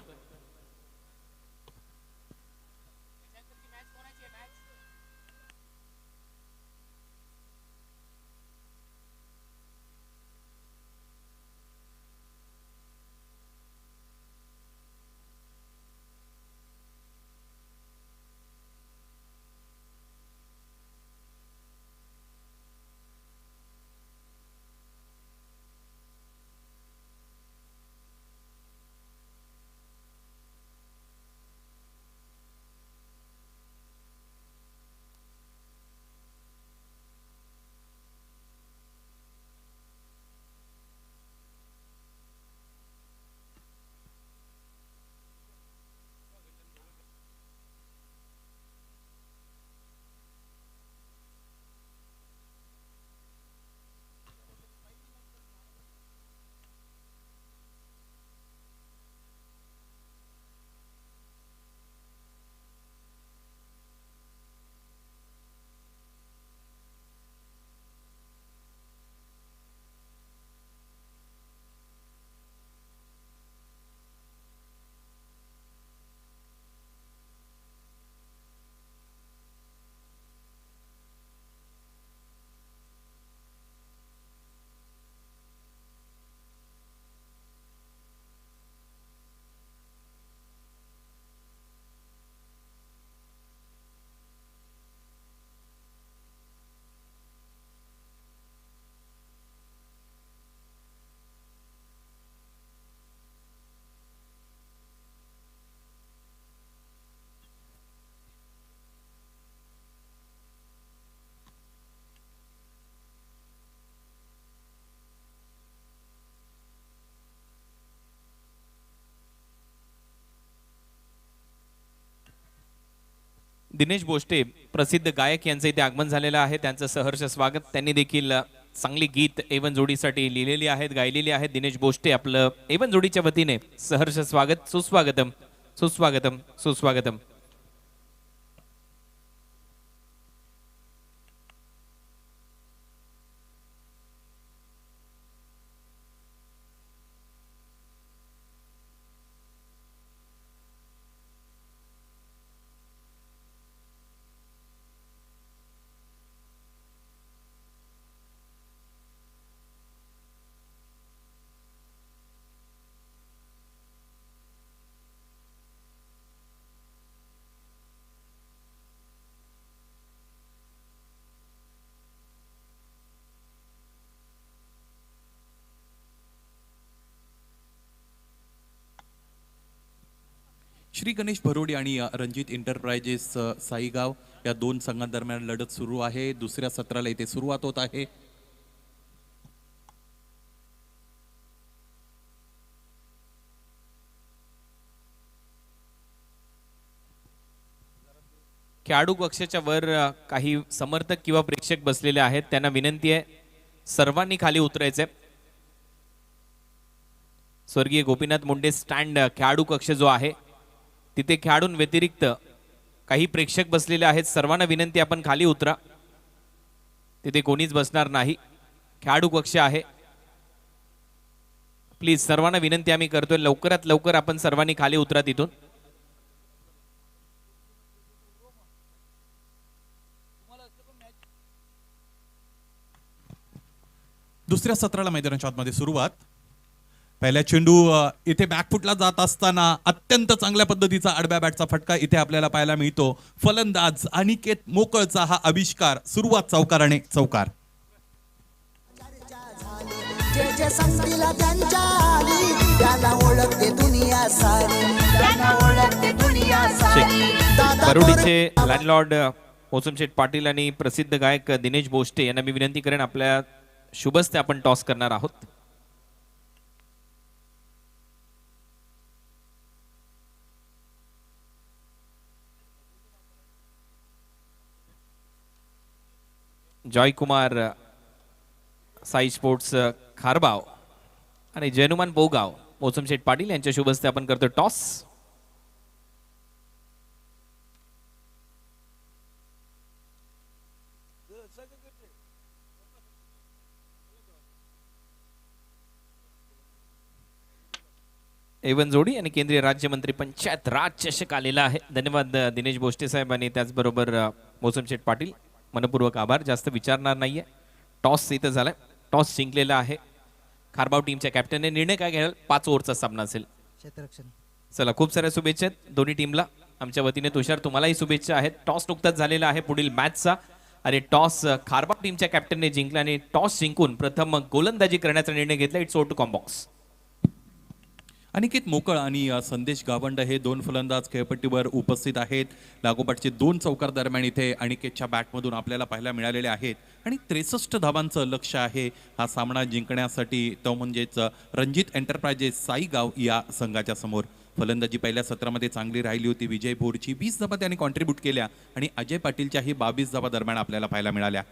दिनेश बोष्टे प्रसिद्ध गायक यांचं इथे आगमन झालेलं आहे. त्यांचं सहर्ष स्वागत. त्यांनी देखील चांगली गीत एवन जोडीसाठी लिहिलेली आहेत, गायलेली आहेत. दिनेश बोष्टे आपलं एवन जोडीच्या वतीने सहर्ष स्वागत. सुस्वागतम, सुस्वागतम, सुस्वागतम. श्री गणेश भरोडी आणि रणजित एंटरप्राइजेस साईगाव या दोन संघांदरम्यान लढत सुरू आहे. दुसऱ्या सत्राला इथे सुरुवात होत आहे. खेळाडू कक्षाच्या वर काही समर्थक किंवा प्रेक्षक बसलेले आहेत. त्यांना विनंती आहे सर्वांनी खाली उतरायचंय. स्वर्गीय गोपीनाथ मुंडे स्टँड खेळाडू कक्ष जो आहे तिथे खेळाडूं व्यतिरिक्त काही प्रेक्षक बसलेले आहेत. सर्वांना विनंती आपण खाली उतरा. तिथे कोणीच बसणार नाही. खेळाडू कक्ष आहे. प्लीज सर्वांना विनंती आम्ही करतोय लवकरात लवकर आपण सर्वांनी खाली उतरा तिथून. दुसऱ्या सत्राला मैदानाच्या आतमध्ये सुरुवात. पहिला चेंडू इथे बॅकफुटला जात असताना अत्यंत चांगल्या पद्धतीचा आडव्या बॅटचा फटका इथे आपल्याला पाहायला मिळतो. फलंदाज अनिकेत मोकळचा हा आविष्कार. सुरुवात चौकाराने चौकार. जे जे संगतीला त्यांच्या आली त्याला ओळखते दुनिया सारी. त्यांना ओळखते दुनिया सारी दादा बरोडीचे लँडलॉर्ड मोसमशेठ पाटील आणि प्रसिद्ध गायक दिनेश बोष्टे यांना मी विनंती करेन आपल्या शुभस्ते आपण टॉस करणार आहोत. जॉयकुमार साई स्पोर्ट्स खारबाव आणि जयनुमान बोगाव मोसमशेठ पाटील यांच्या शुभस्ते आपण करतो टॉस. एवन जोडी आणि केंद्रीय राज्यमंत्री पंचायत राज चषक आलेला आहे. धन्यवाद दिनेश बोष्टे साहेब आणि त्याचबरोबर मोसमशेठ पाटील. मनपूर्वक आभार. जास्त विचारणार नाहीये. टॉस इथं झालाय. टॉस जिंकलेला आहे खारबाव टीमच्या कॅप्टनने. निर्णय काय घ्याल? 5 ओव्हरचा सामना असेल. क्षेत्ररक्षण चला, खूप साऱ्या शुभेच्छा आहेत दोन्ही टीमला. आमच्या वतीने तुषार तुम्हालाही शुभेच्छा आहेत. टॉस नुकताच झालेला आहे पुढील मॅचचा आणि टॉस खारबाव टीमच्या कॅप्टनने जिंकला आणि टॉस जिंकून प्रथम गोलंदाजी करण्याचा निर्णय घेतला. It's over to combox. Aniket Mokal आणि संदेश गावंड हे 2 फलंदाज खेळपट्टीवर उपस्थित आहेत. लागोपाठचे 2 चौकार दरम्यान इथे अनिकेतच्या बॅटमधून आपल्याला पाहायला मिळालेले आहेत आणि 63 धावांचं लक्ष आहे हा सामना जिंकण्यासाठी. तो म्हणजेच रणजित एंटरप्राइजेस साईगाव या संघाच्या समोर. फलंदाजी पहिल्या सत्रामध्ये चांगली राहिली होती. विजय भोरची 20 धावा त्यांनी कॉन्ट्रीब्यूट केल्या आणि अजय पाटीलच्याही 22 धावा दरम्यान आपल्याला पाहायला मिळाल्या.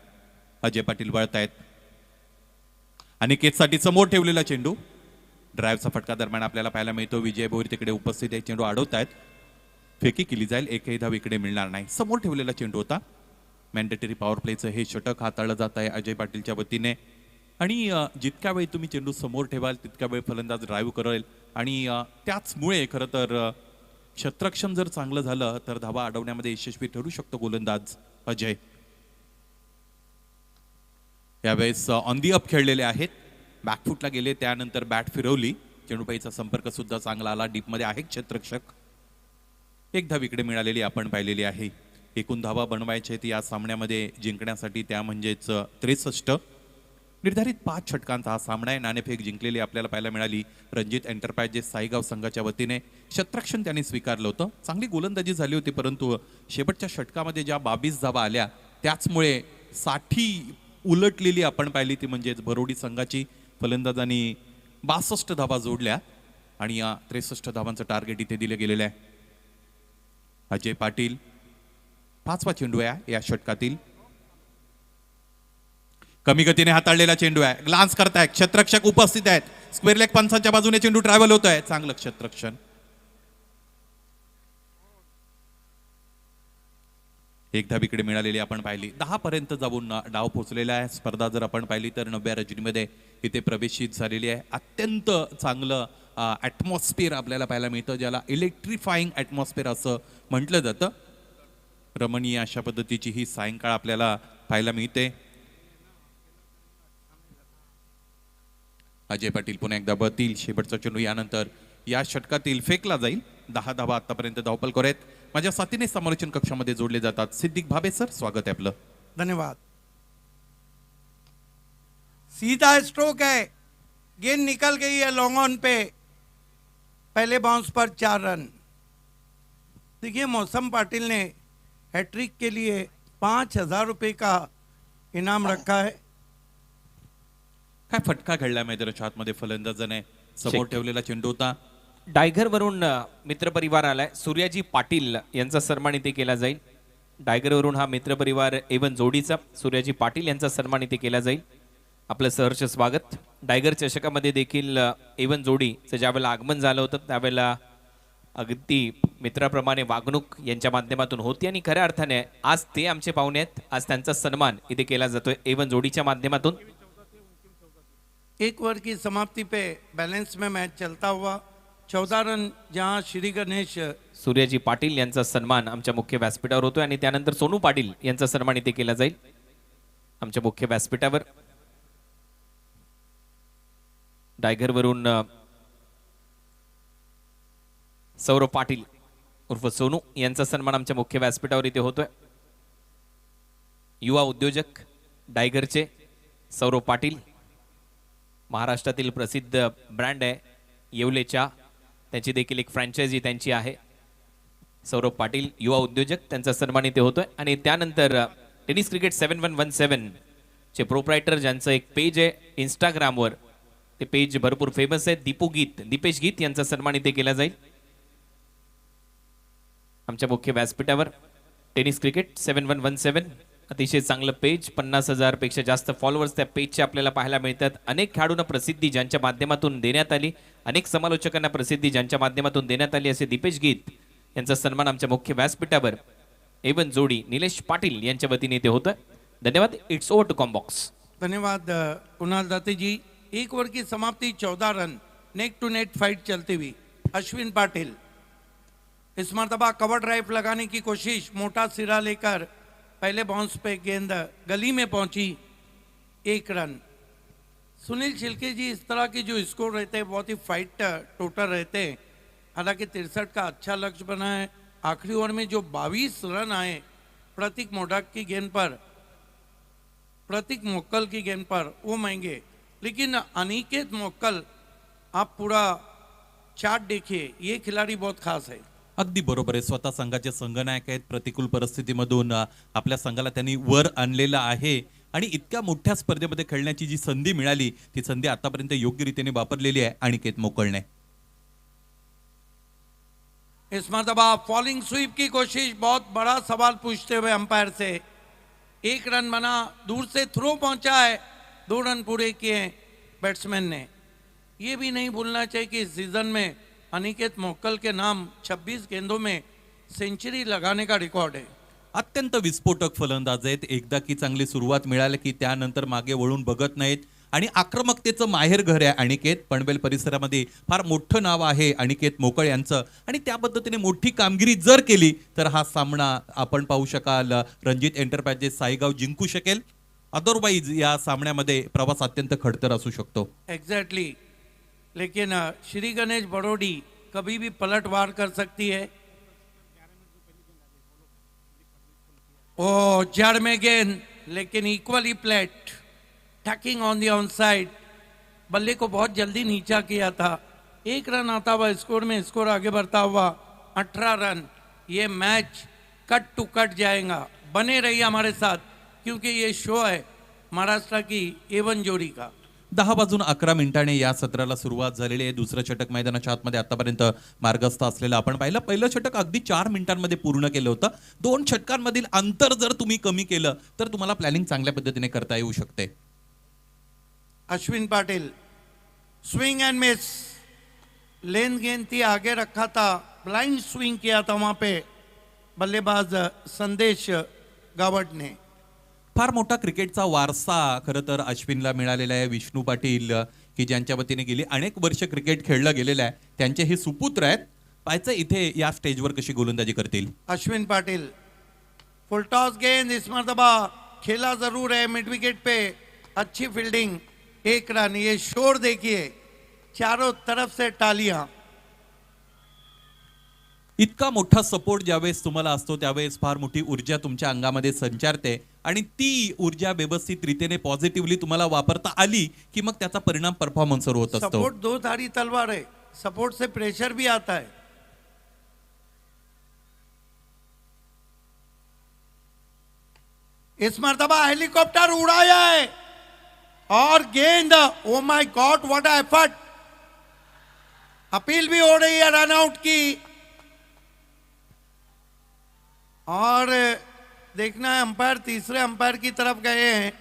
अजय पाटील वळतायत. अनिकेतसाठी समोर ठेवलेला चेंडू. ड्राईव्हचा फटका दरम्यान आपल्याला पाहायला मिळतो. विजय भोईर तिकडे उपस्थित आहे. चेंडू अडवतायत. फेकी केली जाईल. एकही धाव इकडे मिळणार नाही. समोर ठेवलेला चेंडू होता. मॅन्डेटरी पॉवर प्लेचं हे षटक हाताळलं जात आहे अजय पाटीलच्या वतीने आणि जितक्या वेळ तुम्ही चेंडू समोर ठेवाल तितक्या वेळ फलंदाज ड्राईव्ह करेल आणि त्याचमुळे खरं तर क्षेत्ररक्षण जर चांगलं झालं तर धावा अडवण्यामध्ये यशस्वी ठरू शकतो गोलंदाज अजय. यावेळेस ऑन दी अप खेळलेले आहेत. बॅकफुटला गेले त्यानंतर बॅट फिरवली. चेंडूपाईचा संपर्क सुद्धा चांगला आला. डीपमध्ये आहे क्षेत्ररक्षक. एक धाव इकडे मिळालेली आपण पाहिलेली आहे. एकूण धावा बनवायच्या आहेत या सामन्यामध्ये जिंकण्यासाठी त्या म्हणजेच 63. निर्धारित 5 षटकांचा हा सामना आहे. नाणेफेक जिंकलेली आपल्याला पाहायला मिळाली रणजित एंटरप्राइजेस साईगाव संघाच्या वतीने. क्षेत्ररक्षण त्यांनी स्वीकारलं होतं. चांगली गोलंदाजी झाली होती परंतु शेवटच्या षटकामध्ये ज्या 22 धावा आल्या त्याचमुळे 60 उलटलेली आपण पाहिली ती म्हणजेच भरोडी संघाची. फलंदाजांनी 62 धावा जोडल्या आणि या 63 धावांचं टार्गेट इथे दिलं गेलेलं आहे. अजय पाटील 5वा चेंडू आहे या षटकातील. कमी गतीने हाताळलेला चेंडू आहे. ग्लान्स करतायत. क्षेत्ररक्षक उपस्थित आहेत. स्क्वेअर लेग पंचांच्या बाजूने चेंडू ट्रॅव्हल होत आहे. चांगलं क्षेत्ररक्षण. एक धाव इकडे मिळालेली आपण पाहिली. 10 पर्यंत जाऊन डाव पोहोचलेला आहे. स्पर्धा जर आपण पाहिली तर 9व्या रजनीमध्ये इथे प्रवेशित झालेली आहे. अत्यंत चांगलं ॲटमॉस्फिअर आपल्याला पाहायला मिळतं ज्याला इलेक्ट्रिफाईंग ॲटमॉस्फिअर असं म्हटलं जातं. रमणीय अशा पद्धतीची ही सायंकाळ आपल्याला पाहायला मिळते. अजय पाटील पुन्हा एकदा बतील. शेवटचा चेंडू यानंतर या षटकातील फेकला जाईल. 10 धावा आतापर्यंत धावपल करेत. माझ्या साथीने समालोचन कक्षामध्ये जोडले जातात सिद्दीक भाबे सर. स्वागत आहे आपलं. धन्यवाद. सीधा स्ट्रोक है. गेंद निकल गई है लॉन्ग ऑन पे. पहले बाउंस पर 4 रन. देखिए मौसम पाटिल ने हैट्रिक के लिए 5,000 रुपये का इनाम रखा है. काय फटका घडला मैदानाच्या आतमध्ये. फलंदाजाने समोर ठेवलेला चेंडू होता. डायगर वरून मित्रपरिवार आलाय. सूर्याजी पाटील यांचा सन्मान इथे केला जाईल. डायगर वरून हा मित्रपरिवार एवन जोडीचा सूर्याजी पाटील यांचा सन्मान इथे केला जाईल. आपलं सहर्ष स्वागत. डायगर चषकामध्ये देखील एवन जोडीचं ज्यावेळेला आगमन झालं होतं त्यावेळेला अगदी मित्राप्रमाणे वागणूक यांच्या माध्यमातून होती आणि खऱ्या अर्थाने आज ते आमचे पाहुणे आहेत. आज त्यांचा सन्मान इथे केला जातोय एवन जोडीच्या माध्यमातून. 1 ओवर की समाप्ति पे बैलेंस में मैच चलता हुआ 14 रन जहां श्री गणेश सूर्याजी पाटील यांचा सन्मान आमच्या मुख्य व्यासपीठावर होतोय आणि त्यानंतर सोनू पाटील यांचा सन्मान इथे केला जाईल आमच्या मुख्य व्यासपीठावर. डायगर वरून सौरभ पाटील उर्फ सोनू यांचा सन्मान आमच्या मुख्य व्यासपीठावर इथे होतोय. युवा उद्योजक डायगरचे सौरभ पाटील महाराष्ट्रातील प्रसिद्ध ब्रँड आहे येवलेच्या त्यांची देखील एक फ्रँचायझी त्यांची आहे. सौरभ पाटील युवा उद्योजक त्यांचा सन्मान इथे होतोय. आणि त्यानंतर टेनिस क्रिकेट 7117 चे प्रोप्रायटर ज्यांचं एक पेज आहे इंस्टाग्रामवर, ते पेज भरपूर फेमस आहे, दीपेश गीत यांचा सन्मान इथे केला जाईल. आमच्या मुख्य व्यासपीठावर टेनिस क्रिकेट 7117 अतिशय चांगलं पेज, 50,000 पेक्षा जास्त फॉलोअर्स त्या पेजचे आपल्याला पाहायला मिळतात. अनेक खेळाडूंना प्रसिद्धी ज्यांच्या माध्यमातून देण्यात आली, अनेक समालोचकांना प्रसिद्धी ज्यांच्या माध्यमातून देण्यात आली, असे दीपेश गीत यांचा सन्मान आमच्या मुख्य व्यासपीठावर एवन जोडी निलेश पाटील यांच्या वतीने इथे होतं. धन्यवाद. It's over to combox. धन्यवाद कुणाल दाते जी. एक ओवर की समाप्ति 14 run. Neck to neck fight चलती हुई अश्विन पाटिल इस मरतबा कवर ड्राइव लगाने की कोशिश, मोटा सिरा लेकर पहले बाउंस पे गेंद गली में पहुंची, 1 रन. सुनील छिलके जी, इस तरह के जो स्कोर रहते हैं बहुत ही फाइट टोटल रहते हैं. हालांकि 63 का अच्छा लक्ष्य बना है. आखिरी ओवर में जो 22 रन आए प्रतीक मोडक की गेंद पर, प्रतीक मोक्कल की गेंद पर, वो महंगे. लेकिन अनिकेत मोक्कल, आप पूरा चार्ट देखिए, ये खिलाड़ी बहुत खास है. अगदी बरोबर आहे. स्वतः संघाचे संघनायक आहेत. प्रतिकूल परिस्थितीमधून आपल्या संघाला त्यांनी वर आणलेलं आहे आणि इतक्या मोठ्या स्पर्धेमध्ये खेळण्याची जी संधी मिळाली ती संधी आतापर्यंत योग्य रीतीने वापरलेली आहे अनिकेत मोकळने. इस मरतबा फॉलिंग स्वीप की कोशिश, बहुत बड़ा सवाल पूछते हुए अंपायर से 1 रन बना. दूर से थ्रो पहुंचा है, 2 रन पूरे किए बैट्समैन ने. ये भी नहीं भूलना चाहिए कि इस सीजन में अनिकेत मोक्कल के नाम 26 गेंदों में सेंचुरी लगाने का रिकॉर्ड है. अत्यंत विस्फोटक फलंदाज आहेत. एकदा की चांगली सुरुवात मिळाली की त्यानंतर मागे वळून बघत नाहीत आणि आक्रमकतेचं माहेर घर आहे अनिकेत. पनवेल परिसरामध्ये फार मोठं नाव आहे अनिकेत मोकळ यांचं आणि त्या पद्धतीने मोठी कामगिरी जर केली तर हा सामना आपण पाहू शकाल रणजित एंटरप्राइजेस साईगाव जिंकू शकेल. अदरवाईज या सामन्यामध्ये प्रवास अत्यंत खडतर असू शकतो. एग्जैक्टली. लेकिन श्री गणेश बड़ोडी कभी भी पलटवार कर सकती है. ओ जड़ में गेंद, लेकिन equally plate, tacking on the on side. बल्ले को बहुत जल्दी नीचा किया था. 1 रन आता हुआ स्कोर में स्कोर आगे बढ़ता हुआ 18 रन. ये मैच कट टू कट जाएगा. बने रहिए हमारे साथ, क्योंकि ये शो है महाराष्ट्र की एवन जोड़ी का. 10 वाजून 11 मिनिटांनी या सत्राला सुरुवात झालेली आहे. दुसरं षटक मैदानाच्या आतमध्ये आतापर्यंत मार्गस्थ असलेलं आपण पाहिलं. पहिलं षटक अगदी 4 मिनिटांमध्ये पूर्ण केलं होतं. 2 षटकांमधील अंतर जर तुम्ही कमी केलं तर तुम्हाला प्लॅनिंग चांगल्या पद्धतीने करता येऊ शकते. Ashwin Patil swing end miss. Length गेंद थी, आगे रखा था, ब्लाइंड स्विंग किया था वहां पे बल्लेबाज संदेश गावट ने. फार मोठा क्रिकेटचा वारसा खरं तर अश्विनला मिळालेला आहे. विष्णू पाटील की ज्यांच्या वतीने गेली अनेक वर्ष क्रिकेट खेळलं गेलेलं आहे, त्यांचे हे सुपुत्र आहेत. पाहायचं इथे या स्टेजवर कशी गोलंदाजी करतील. अश्विन पाटिल फुल टॉस गेंद, इस मरतबा खेला जरूर है मिड विकेट पे, अच्छी फील्डिंग, 1 रन. ये शोर देखिए, चारों तरफ से तालियां. इतका मोठा सपोर्ट ज्यावेळेस तुम्हाला असतो त्यावेळेस फार मोठी ऊर्जा तुमच्या अंगामध्ये संचारते आणि ती ऊर्जा व्यवस्थित रीतीने पॉझिटिव्हली तुम्हाला वापरता आली की मग त्याचा परिणाम परफॉर्मन्सवर होत असतो. सपोर्ट 2 धारी तलवार है. सपोर्ट से प्रेशर भी आता है. इस मरतबा हेलीकॉप्टर उड़ाया है और गेंद, oh my God what a effort. Appeal भी हो रही है रन आउट की. और देखना है अंपायर तीसरे अंपायर की तरफ गए हैं.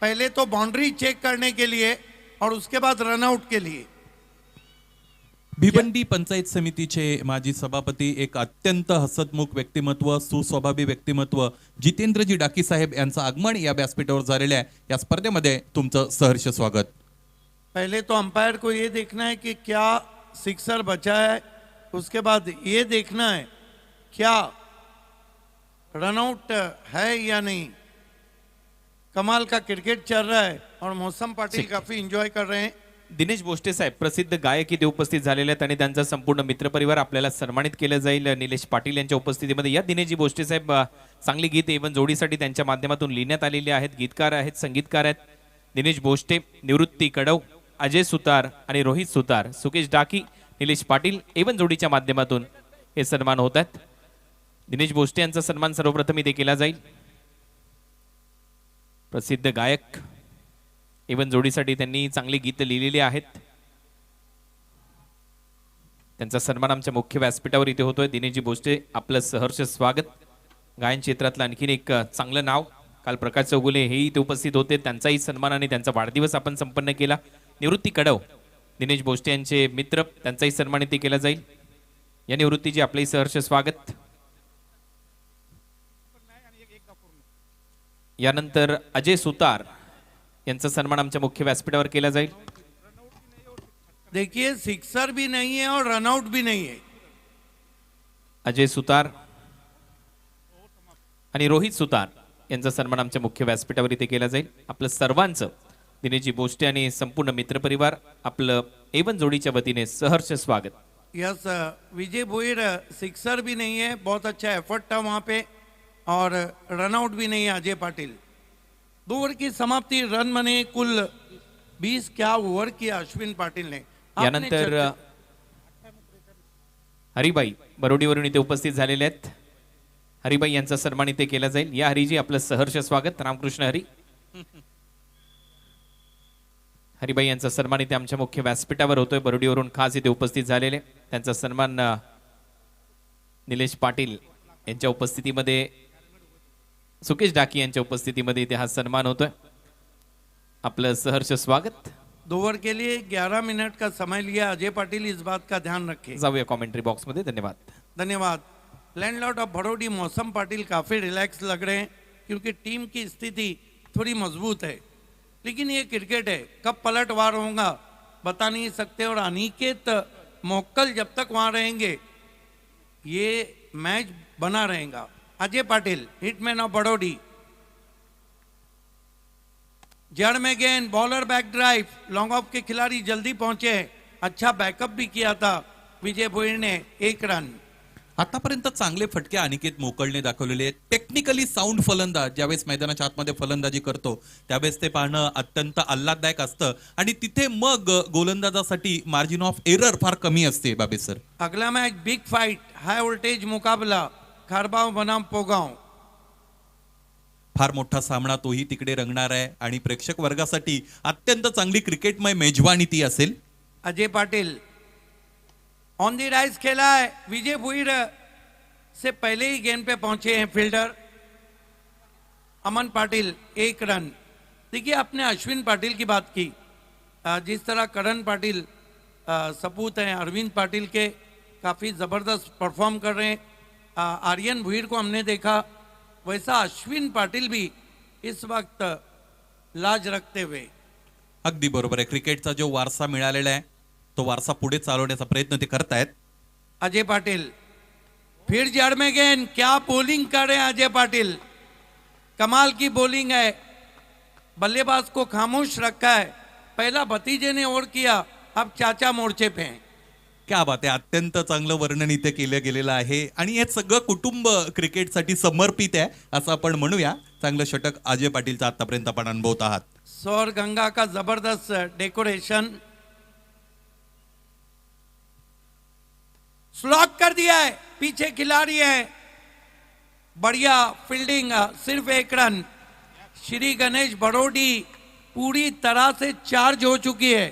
पहले तो बाउंड्री चेक करने के लिए और उसके बाद रन आउट के लिए. भिवंडी पंचायत समितीचे माजी सभापती, एक अत्यंत हसतमुख व्यक्तिमत्व, सुस्वभावी व्यक्तिमत्व जितेंद्रजी डाकी साहेब यांचं आगमन या व्यासपीठावर झालेलं आहे. या स्पर्धेमध्ये तुमचं सहर्ष स्वागत. पहले तो अंपायर को ये देखना है कि क्या सिक्सर बचा है, उसके बाद ये देखना है क्या रनआउट है या नहीं. कमाल का क्रिकेट चल रहा है और मौसम पाटिल काफी एंजॉय कर रहे हैं. दिनेश भोसटे साहेब प्रसिद्ध गायक इथे उपस्थित झालेले आहेत आणि त्यांचा संपूर्ण मित्रपरिवार आपल्याला सन्मानित केलं जाईल निलेश पाटील यांच्या उपस्थितीमध्ये. या दिनेशजी भोसटे साहेब चांगली गीत एवन जोडीसाठी त्यांच्या माध्यमातून लिहिण्यात आलेली आहेत. गीतकार आहेत, संगीतकार आहेत. दिनेश भोसटे, निवृत्ती कडव अजय सुतार आणि रोहित सुतार, सुकेश डाकी, निलेश पाटील एवन जोडीच्या माध्यमातून हे सन्मान होत आहेत. दिनेश भोसले यांचा सन्मान सर्वप्रथम इथे केला जाईल. प्रसिद्ध गायक एवन जोडीसाठी त्यांनी चांगली गीत लिहिलेली आहेत. त्यांचा सन्मान आमच्या मुख्य व्यासपीठावर इथे होतोय. दिनेशजी भोसले, आपलं सहर्ष स्वागत. गायन क्षेत्रातलं आणखीन एक चांगलं नाव. काल प्रकाश चौगुले हेही इथे उपस्थित होते. त्यांचाही सन्मान आणि त्यांचा वाढदिवस आपण संपन्न केला. निवृत्ती कडव, दिनेश भोसले यांचे मित्र, त्यांचाही सन्मान इथे केला जाईल. या निवृत्तीजी आपलंही सहर्ष स्वागत. यानंतर अजय सुतार यांचा सन्मान आमच्या मुख्य व्यासपीठावर केला जाईल. देखिए सिक्सर भी नहीं है और रनआउट भी नहीं है. अजय सुतार आणि रोहित सुतार यांचा सन्मान आमच्या मुख्य व्यासपीठावर इथे केला जाईल. आपलं सर्वांचं, दिनेशजी भोसले आणि संपूर्ण मित्रपरिवार, आपलं एवन जोडीच्या वतीने सहर्ष स्वागत. यस विजय भोईर सिक्सर भी नहीं है, बहुत अच्छा एफर्ट था वहाँ पे, और रनआउट भी नहीं है अजय पाटिल. 2 ओवर की समाप्ति, रन बने कुल 20. क्या ओवर किया अश्विन पाटिल ने. आपने यानंतर हरिबाई बरोडीवरून इथे उपस्थित झालेले आहेत. हरिबाई यांचा सन्मान इथे केला जाईल. या हरिजी, आपलं सहर्ष स्वागत. रामकृष्ण हरी. हरिबाई यांचा सन्मान इथे आमच्या मुख्य व्यासपीठावर होतोय. बरोडीवरून खास इथे उपस्थित झालेले. त्यांचा सन्मान निलेश पाटील यांच्या उपस्थितीमध्ये, सुकेश डाकी यांच्या उपस्थितीमध्ये इथे हा सन्मान होतोय. आपलं सहर्ष स्वागत. 2 ओवर के लिए 11 मिनट का समय लिया अजय पाटिल, इस बात का ध्यान रखें. जाऊया कॉमेंट्री बॉक्स मध्ये. धन्यवाद. धन्यवाद. लैंडलॉर्ड ऑफ भड़ोडी मौसम पाटिल काफ़ी रिलैक्स लग रहे हैं क्योंकि टीम की स्थिति थोड़ी मजबूत है. लेकिन ये क्रिकेट है, कब पलटवार होगा बता नहीं सकते. और अनिकेत मोक्कल जब तक वहाँ रहेंगे ये मैच बना रहेगा. Ajay Patil, hitman of Bhadodi. जड़ में गेंद, bowler back drive, long off के खिलाड़ी जल्दी पहुंचे. अच्छा बैकअप भी किया था विजय भोईर ने. 1 रन. आतापर्यंत चांगले फटके अनिकेत मोकळने दाखवलेले आहेत. टेक्निकली साऊंड फलंदाज ज्यावेळेस मैदानाच्या आतमध्ये फलंदाजी करतो त्यावेळेस ते पाहणं अत्यंत आल्हाददायक असतं. आणि तिथे मग गोलंदाजासाठी मार्जिन ऑफ एरर फार कमी असते. बाबे सर, अगला मैच बिग फाइट, हाई वोल्टेज मुकाबला, खारबाव बनाम पोगाव. फार मोठा सामना तोही तिकडे रंगणार आहे आणि प्रेक्षक वर्गासाठी अत्यंत चांगली क्रिकेटमय मेजवानी ती असेल. Ajay Patil on the rise खेला है. विजय भोईर से पहले ही गेंद पे पहुंचे हैं फील्डर अमन पाटिल. 1 रन. देखिए आपने अश्विन पाटिल की बात की, जिस तरह करण पाटिल सपूत हैं अरविंद पाटिल के, काफ़ी ज़बरदस्त परफॉर्म कर रहे हैं. आर्यन भोईर को हमने देखा, वैसा अश्विन पाटिल भी इस वक्त लाज रखते हुए. अगदी बरोबर आहे. क्रिकेटचा जो वारसा मिळालेला आहे तो वारसा पुढे चालवण्याचा प्रयत्न ते करतायत. अजय पाटिल फिर जड़ में गेंद. क्या बॉलिंग कर रहे हैं अजय पाटिल. कमाल की बॉलिंग है. बल्लेबाज को खामोश रखा है. पहला भतीजे ने ओवर किया, अब चाचा मोर्चे पे हैं. क्या बात आहे. अत्यंत चांगलं वर्णन इथे केलं गेलेलं आहे आणि हे सगळं कुटुंब क्रिकेटसाठी समर्पित आहे असं आपण म्हणूया. चांगलं षटक अजय पाटीलचा आतापर्यंत आपण अनुभवत आहात. सौर गंगा का जबरदस्त डेकोरेशन. स्लॉक कर दिया है, पीछे खिलाड़ी है. बढ़िया फील्डिंग. सिर्फ 1 रन. श्री गणेश भड़ोडी पूरी तरह से चार्ज हो चुकी है.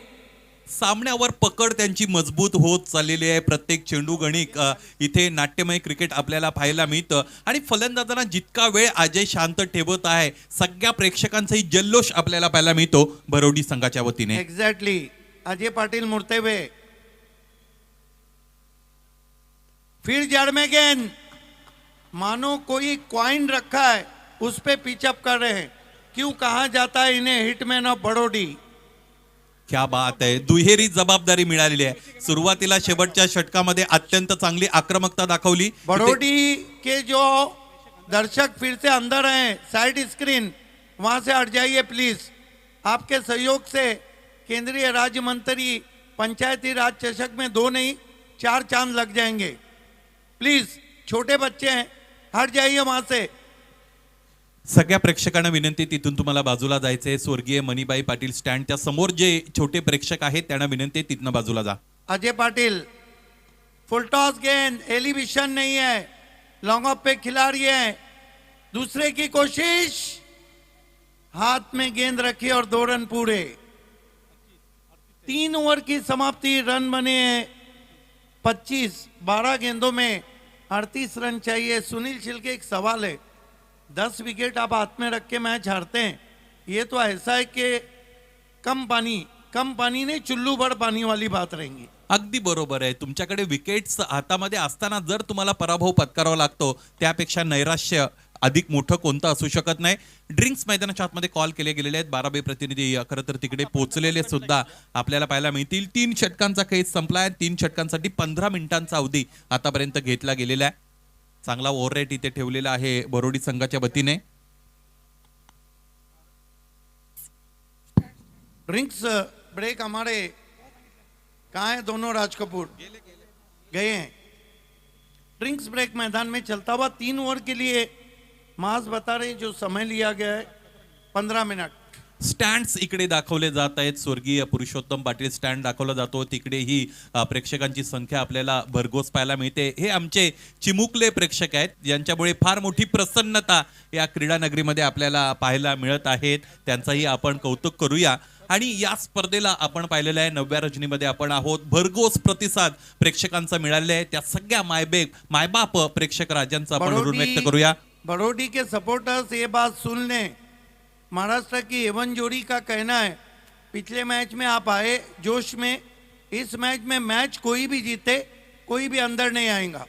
सामन्यावर पकड त्यांची मजबूत होत चाललेली आहे. प्रत्येक चेंडू गणिक इथे नाट्यमय क्रिकेट आपल्याला पाहायला मिळतं आणि फलंदाजांना जितका वेळ अजय शांत ठेवत आहे सगळ्या प्रेक्षकांचाही जल्लोष आपल्याला पाहायला मिळतो भरोडी संघाच्या वतीने. एग्जैक्टली. अजय पाटिल मुड़ते हुए. फिर जड़ में गेंद, मानो कोई क्वाइन रखा है उस पे पिचअप कर रहे हैं. क्यों कहा जाता है इन्हें हिटमैन ऑफ भड़ोडी. क्या बात आहे. दुहेरी जबाबदारी मिळालेली आहे. सुरुवातीला शेवटच्या षटकामध्ये अत्यंत चांगली आक्रमकता दाखवली. भड़ोडी के जो दर्शक फिर से अंदर हैं, साइड स्क्रीन वहां से हट जाइए प्लीज. आपके सहयोग से केंद्रीय राज्य मंत्री पंचायती राज चषक में 2 नहीं 4 चांद लग जाएंगे. प्लीज, छोटे बच्चे हैं, हट जाइए वहां से. सगळ्या प्रेक्षकांना विनंती, तिथून तुम्हाला बाजूला जायचंय. स्वर्गीय मणिबाई पाटील स्टँडच्या समोर जे छोटे प्रेक्षक आहेत त्यांना विनंती आहे, तिथनं बाजूला जा. अजय पाटिल, फुल टॉस गेंद, एलिवेशन नहीं है, लॉन्ग ऑफ पे खिलाड़ी है, दूसरे की कोशिश, हाथ में गेंद रखी और 2 रन पूरे. 3 ओवर की समाप्ति, रन बने 25, 12 गेंदों में 38 रन चाहिए. सुनील छिलके, एक सवाल है, 10 विकेट आप हाथ में रख के मैच हारते हैं, ये तो ऐसा है कि कम पानी नहीं, चुल्लू भर पानी वाली बात रहेंगी. अगदी बरोबर आहे. तुमच्याकडे विकेट्स हातामध्ये असताना जर तुम्हाला पराभव पत्करावा लागतो, त्यापेक्षा नैराश्य अधिक मोठं कोणतं असू शकत नाही. ड्रिंक्स मैदानाच्या आतमध्ये कॉल केले गेलेले आहेत. 12 प्रतिनिधी खरं तर तिकडे पोहोचलेले सुद्धा आपल्याला पाहायला मिळतील. 3 षटकांचा खेळ संपलाय. 3 षटकांसाठी 15 मिनिटांचा अवधी आतापर्यंत घेतला गेलेला आहे. चांगला ओव्हर रेट इथे ठेवलेला आहे बरोडी संघाच्या वतीने. ड्रिंक्स ब्रेक हमारे कहाँ है? दोनों राज कपूर गए हैं. ड्रिंक्स ब्रेक मैदान में चलता हुआ 3 ओवर के लिए मास बता रहे जो समय लिया गया है 15 मिनट. स्टँड्स इकडे दाखवले जात आहेत. स्वर्गीय पुरुषोत्तम पाटील स्टँड दाखवला जातो. तिकडेही प्रेक्षकांची संख्या आपल्याला भरघोस पाहायला मिळते. हे आमचे चिमुकले प्रेक्षक आहेत, ज्यांच्यामुळे फार मोठी प्रसन्नता या क्रीडा नगरीमध्ये आपल्याला पाहायला मिळत आहेत. त्यांचाही आपण कौतुक करूया. आणि या स्पर्धेला आपण पाहिलेलं आहे, 9व्या रजनीमध्ये आपण आहोत. भरघोस प्रतिसाद प्रेक्षकांचा मिळालेला आहे. त्या सगळ्या मायबाप प्रेक्षक राजांचा आपण ऋण व्यक्त करूया. बड़ौडी के सपोर्टर्स ये बात सुन लें, महाराष्ट्र की एवन जोड़ी का कहना है, पिछले मैच में आप आए जोश में, इस मैच में मैच कोई भी जीते कोई भी अंदर नहीं आएगा.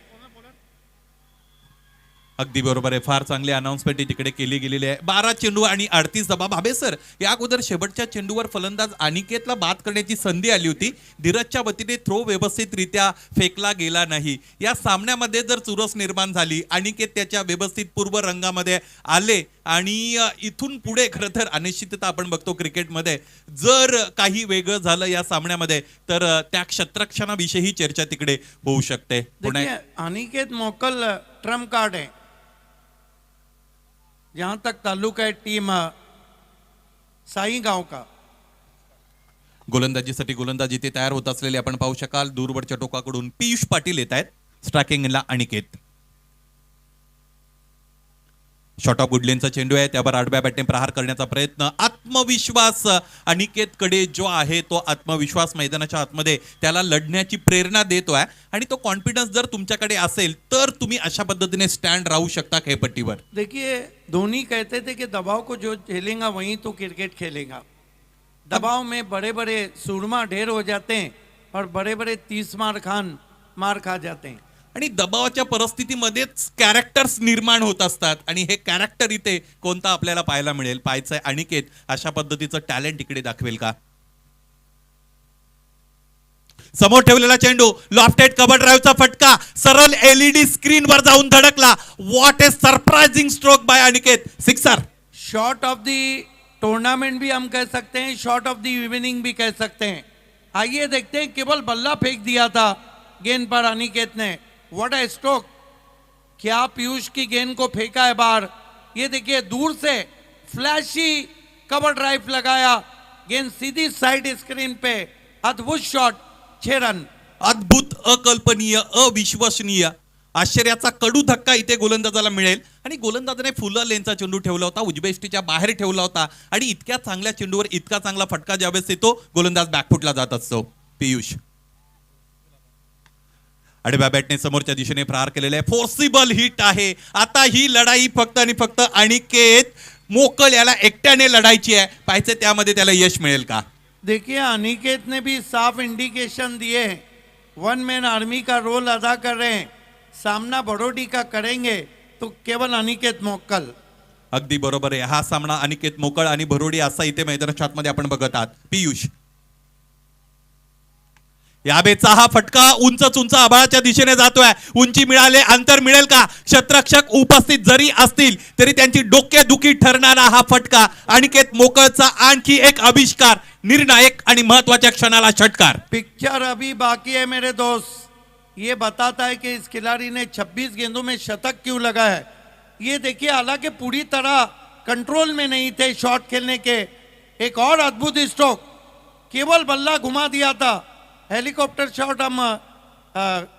अगदी बरोबर आहे. फार चांगली अनाउन्समेंट तिकडे केली गेलेली आहे. 12 चेंडू आणि 38 धावा. भाबे सर, या अगोदर शेवटच्या चेंडूवर फलंदाज अनिकेतला बाद करण्याची संधी आली होती. धीरजच्या वतीने थ्रो व्यवस्थितरित्या फेकला गेला नाही. या सामन्यामध्ये जर चुरस निर्माण झाली, अनिकेत त्याच्या व्यवस्थित पूर्व रंगामध्ये आले आणि इथून पुढे खरं तर अनिश्चितता आपण बघतो क्रिकेटमध्ये. जर काही वेगळं झालं या सामन्यामध्ये तर त्या क्षेत्ररक्षणाविषयी चर्चा तिकडे होऊ शकते. देखिए, अनिकेत मोकल ट्रम्प कार्ड है जहां तक ताल्लुक है टीम साई गांव का. गोलंदाजीसाठी गोलंदाज इथे तयार होत असलेले आपण पाहू शकाल. दूरवरच्या टोकाकडून पियुष पाटील येत आहेत. स्ट्रायकिंगला अनिकेत. शॉर्ट ऑफ गुडलेनचा चेंडू आहे, त्यावर आडव्या बॅटने प्रहार करण्याचा प्रयत्न. आत्मविश्वास अनिकेतकडे जो आहे, तो आत्मविश्वास मैदानाच्या आतमध्ये त्याला लढण्याची प्रेरणा देतोय. आणि तो कॉन्फिडन्स जर तुमच्याकडे असेल तर तुम्ही अशा पद्धतीने स्टँड राहू शकता खेळपट्टीवर. देखिए, धोनी कहते थे कि दबाव को जो झेलेगा वहीं तो क्रिकेट खेलेगा. दबाव में बड़े बड़े सूरमा ढेर हो जाते हैं और बड़े बड़े 30 मार खा जाते हैं. आणि दबावाच्या परिस्थितीमध्येच कॅरेक्टर्स निर्माण होत असतात. आणि हे कॅरेक्टर इथे कोणता आपल्याला पाहायला मिळेल? पाहायचंय अनिकेत अशा पद्धतीचं टॅलेंट इकडे दाखवेल का? समोर ठेवलेला चेंडू, लॉफ्टेड कव्हर ड्राईव्हचा फटका सरळ एलईडी स्क्रीनवर जाऊन धडकला. What A surprising stroke bye Aniket. Sixer. Shot of the tournament भी हम कह सकते हैं, शॉट ऑफ द इवनिंग भी कह सकते हैं. आइए देखते हैं, केवल बल्ला फेंक दिया था गेंद पर अनिकेत ने. What A stroke. क्या पीयूष की गेंद को फेंका है बाहर. ये देखिए, दूर से फ्लैशी कवर ड्राइव लगाया, गेंद सीधी साइड स्क्रीन पे. अद्भुत शॉट. 6 रन. अद्भुत, अकल्पनीय, अविश्वसनीय. आश्चर्याचा कडू धक्का इथे गोलंदाजाला मिळेल. आणि गोलंदाजाने फुल लेनचा चेंडू ठेवला होता, उजव्या बाहेर ठेवला होता. आणि इतक्या चांगल्या चेंडूवर इतका चांगला फटका ज्यावेळेस येतो, गोलंदाज बॅकफुटला जात असतो. पियुष आडव्या बॅटने समोरच्या दिशेने प्रहार केलेला आहे. फोर्सिबल हिट आहे. आता ही लढाई फक्त आणि फक्त अनिकेत मोकल याला एकट्याने लढायची आहे. पाहिजे त्यामध्ये त्याला यश मिळेल का? देखिए, अनिकेत ने भी साफ इंडिकेशन दिए हैं, 1 मैन आर्मी का रोल अदा कर रहे हैं. सामना बड़ौडी का करेंगे तो केवल अनिकेत मोकल. अगदी बरोबर आहे. हा सामना अनिकेत मोकळ आणि भरोडी असा इथे मैदानाच्या आतमध्ये आपण बघत आहात. पियुष, याबेचा हा फटका उंच आभाळाच्या दिशेने जातोय. उंची मिळाले, अंतर मिळेल का? क्षेत्ररक्षक उपस्थित जरी असतील तरी त्यांची डोकेदुखी ठरणारा हा फटका. अनिकेत मोकळचा आणखी एक आविष्कार, निर्णायक आणि महत्वाच्या क्षणाला षटकार. पिक्चर अभी बाकी है मेरे दोस्त. ये बताता है कि इस खिलाड़ी ने 26 गेंदों में शतक क्यों लगाया है. ये देखिए, हालांकि पूरी तरह कंट्रोल में नहीं थे शॉट खेलने के। एक और अद्भुत स्ट्रोक, केवल बल्ला घुमा दिया था। हेलीकॉप्टर शॉट हम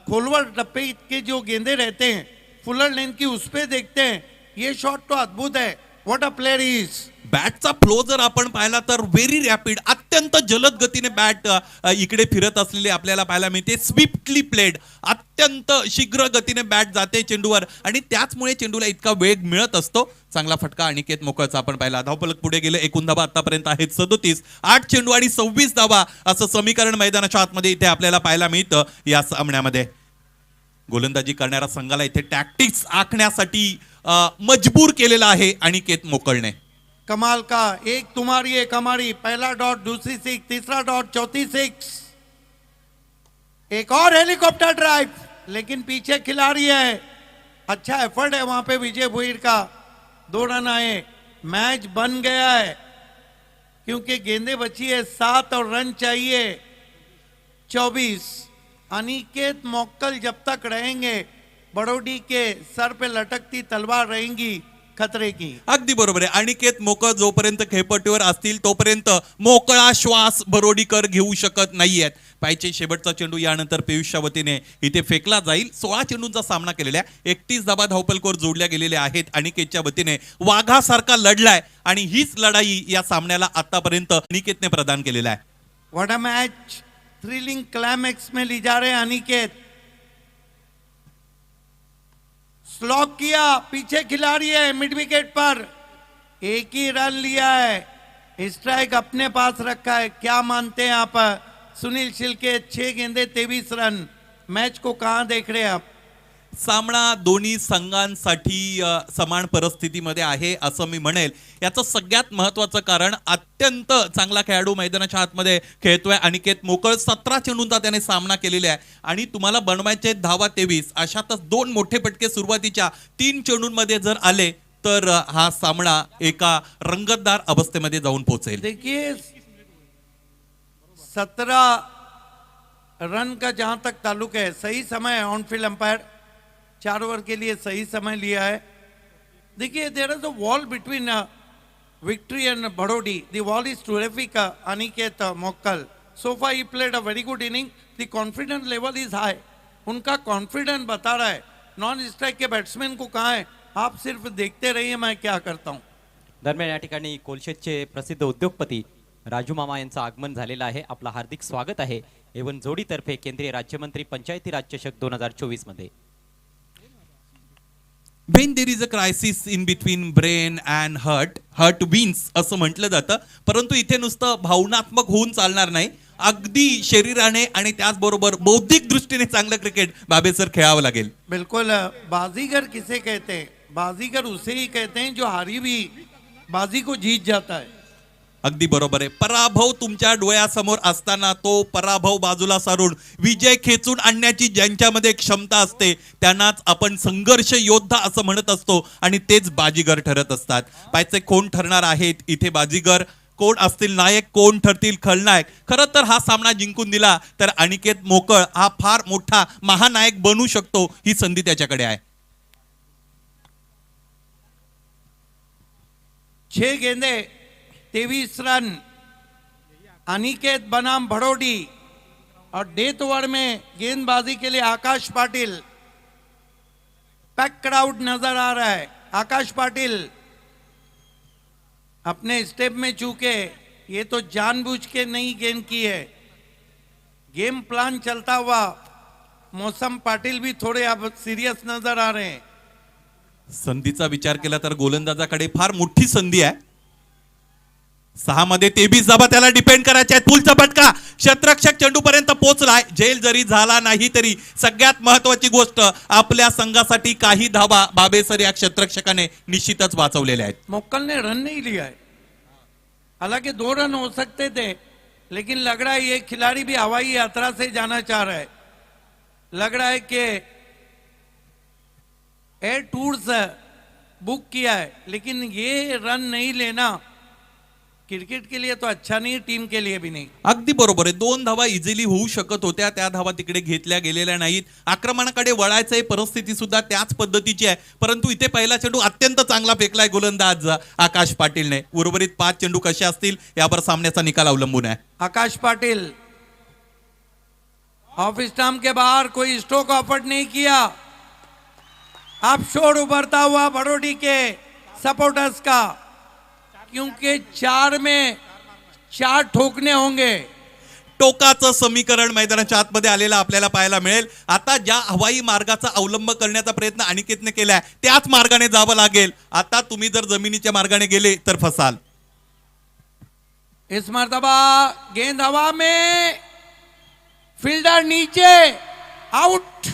खोलवर डब्बे के जो गेंदे रहते हैं फुलर लेंथ की उस पे देखते हैं, ये शॉट तो अद्भुत है। What a player is. बॅटचा फ्लो जर आपण पाहिला तर व्हेरी रॅपिड, अत्यंत जलद गतीने बॅट इकडे फिरत असलेली आपल्याला पाहायला मिळते. स्विफ्टली प्लेड, अत्यंत शीघ्र गतीने बॅट जाते चेंडूवर आणि त्याचमुळे चेंडूला इतका वेग मिळत असतो. चांगला फटका अनिकेत मोकळचा आपण पाहिला. धावफलक पुढे गेले. एकूण धावा आतापर्यंत आहेत 37. 8 चेंडू आणि 26 धावा असं समीकरण मैदानाच्या आतमध्ये इथे आपल्याला पाहायला मिळतं या सामन्यामध्ये. गोलंदाजी करणाऱ्या संघाला इथे टॅक्टिक्स आखण्यासाठी मजबूर केलेला आहे अनिकेत मोकळने. कमाल का, एक तुम्हारी एक हमारी, पहला डॉट दूसरी सिक्स, तीसरा डॉट चौथी सिक्स। एक और हेलीकॉप्टर ड्राइव, लेकिन पीछे खिलाड़ी है। अच्छा एफर्ट है वहां पे विजय भोईर का। 2 रन आए, मैच बन गया है क्योंकि गेंदे बची है 7 और रन चाहिए 24। अनिकेत मोक्कल जब तक रहेंगे बड़ौडी के सर पे लटकती तलवार रहेंगी खतरे की. अगदी बरोबर आहे. अनिकेत मोकळ जोपर्यंत खेळपट्टीवर असतील तोपर्यंत मोकळा श्वास बरोडीकर घेऊ शकत नाहीयेत. पायचे शेवटचा चेंडू यानंतर पियुषच्या वतीने इथे फेकला जाईल. 16 चेंडूंचा सामना केलेला आहे. 31 धाबा धावपलकोर जोडल्या गेलेल्या आहेत. अनिकेतच्या वतीने वाघासारखा लढलाय आणि हीच लढाई या सामन्याला आतापर्यंत अनिकेतने प्रदान केलेला आहे. What a match, thrilling climax में ले जा रहे हैं अनिकेत. स्लॉक किया, पीछे खिलाड़ी है मिड विकेट पर, एक ही रन लिया है, स्ट्राइक अपने पास रखा है. क्या मानते हैं आप सुनील शिल्के? 6 गेंदे 23 रन. मैच को कहां देख रहे हैं आप? सामना दोन्ही संघांसाठी समान परिस्थितीमध्ये आहे असं मी म्हणेल. याचं सगळ्यात महत्त्वाचं कारण अत्यंत चांगला खेळाडू मैदानाच्या आतमध्ये खेळतोय अनिकेत मोकळ. 17 चेंडूंचा त्याने सामना केलेला आहे आणि तुम्हाला बनवायचे धावा 23. अशातच 2 मोठे फटके सुरुवातीच्या 3 चेंडूंमध्ये जर आले तर हा सामना एका रंगतदार अवस्थेमध्ये जाऊन पोहोचेल. देखिए 17 रन का जहां तक ताल्लुक है, सही समय ऑन फील्ड अंपायर 4 ओवर के लिए सही समय लिया है. देखिए there is a wall between victory and Badodi. The wall is terrific. Aniket Mokkal so far he played a very good inning. The confidence level is high. उनका कॉन्फिडेंस बता रहा है. नॉन स्ट्राइक के बैट्समैन को कहा है आप सिर्फ देखते रहिए मैं क्या करता हूं. दरम्यान या ठिकाणी कोलशेतचे प्रसिद्ध उद्योगपती राजू मामा यांचं आगमन झालेलं आहे. आपलं हार्दिक स्वागत आहे एवन जोडीतर्फे केंद्रीय राज्यमंत्री पंचायती राज चषक 2024 मध्ये. When there is a crisis in between brain and heart wins असं म्हटलं जातं. परंतु इथे नुसतं भावनात्मक होऊन चालणार नाही. अगदी शरीराने आणि त्याचबरोबर बौद्धिक दृष्टीने चांगलं क्रिकेट बाबेसर खेळावं लागेल. बिल्कुल. बाजीगर किसे कहते हैं? बाजीगर उसे ही कहते हैं जो हारी भी बाजी को जीत जाता है. अगदी बरोबर आहे. पराभव तुमच्या डोळ्यासमोर असताना तो पराभव बाजूला सारून विजय खेचून आणण्याची ज्यांच्यामध्ये क्षमता असते त्यांनाच आपण संघर्ष योद्धा असं म्हणत असतो आणि तेच बाजीगर ठरत असतात. पायचे कोण ठरणार आहेत इथे बाजीगर, कोण असतील नायक, कोण ठरतील खलनायक? खरं तर हा सामना जिंकून दिला तर अनिकेत मोकळ हा फार मोठा महानायक बनू शकतो. ही संधी त्याच्याकडे आहे. 6 गेंदे 23 रन. अनिकेत बनाम बड़ौडी और डेथ ओवर में गेंदबाजी के लिए आकाश पाटिल. पैक क्राउड नजर आ रहा है. आकाश पाटिल अपने स्टेप में चूके, ये तो जानबूझ के नहीं गेंद की है, गेम प्लान चलता हुआ. मौसम पाटिल भी थोड़े अब सीरियस नजर आ रहे हैं. संधीचा विचार केला तर गोलंदाजाकडे फार मोठी संधी आहे. 6 मध्ये 23 धाबा त्याला डिपेंड करायचे आहेत. पुलचा फटका क्षेत्ररक्षक चेंडू पर्यंत पोहोचलाय. झेल जरी झाला नाही तरी सगळ्यात महत्वाची गोष्ट आपल्या संघासाठी काही धाबा बाबेसर या क्षेत्ररक्षकाने निश्चितच वाचवलेल्या आहेत. मोक्कल ने रन नहीं लिया है. हालांकि 2 रन हो सकते थे, लेकिन लग रहा है ये खिलाड़ी भी हवाई यात्रा से जाना चाह रहा है. लग रहा है कि एयर टूर्स बुक किया है, लेकिन ये रन नहीं लेना क्रिकेट के लिए तो अच्छा नहीं, टीम के लिए भी नहीं. अगदी बरोबर आहे. 2 धावा इझिली होऊ शकत होत्या, त्या धावा तिकडे घेतल्या गेलेल्या नाहीत. आक्रमणाकडे वळायचं परिस्थिती सुद्धा त्याच पद्धतीची आहे, परंतु इथे पहिला चेंडू अत्यंत चांगला फेकलाय गोलंदाज आकाश पाटीलने. उर्वरित 5 चेंडू कसे असतील यावर सामन्याचा निकाल अवलंबून आहे. आकाश पाटिल ऑफ स्टंप के बाहर कोई स्ट्रोक ऑफर नहीं किया. अब शोर उभरता हुआ बड़ोडी के सपोर्टर्स का, क्योंकि 4 में 4 ठोकने होंगे. टोकाचं समीकरण मैदानाच्या आतमध्ये आलेलं आपल्याला पाहायला मिळेल. आता ज्या हवाई मार्गाचा अवलंब करण्याचा प्रयत्न अनिकेतने केलाय त्याच मार्गाने जावं लागेल. आता तुम्ही जर जमिनीच्या मार्गाने गेले तर फसाल. इस मर्तबा गेंद हवा में, फील्डर नीचे, आउट.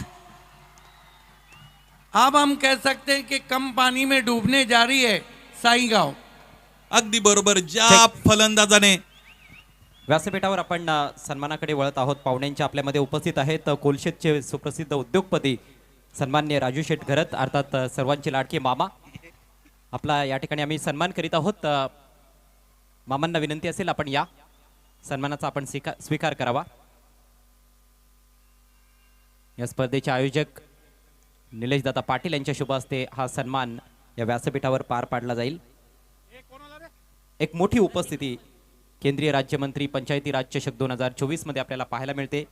अब हम कह सकते हैं कि कम पानी में डूबने जा रही है साईगाव. अगदी बरोबर. ज्या फलंदाजाने व्यासपीठावर आपण सन्मानाकडे वळत आहोत. पाहुण्यांच्या आपल्यामध्ये उपस्थित आहेत कोलशेतचे सुप्रसिद्ध उद्योगपती सन्मान्य राजू शेठ घरत, अर्थात सर्वांचे लाडके मामा. आपला या ठिकाणी आम्ही सन्मान करीत आहोत. मामांना विनंती असेल आपण या सन्मानाचा आपण स्वीकार करावा. या स्पर्धेचे आयोजक निलेश दादा पाटील यांच्या शुभ हस्ते हा सन्मान या व्यासपीठावर पार पाडला जाईल. एक मोठी उपस्थिती केंद्रीय राज्यमंत्री पंचायती राज चषक 2024 मध्ये आपल्याला पाहायला मिळते.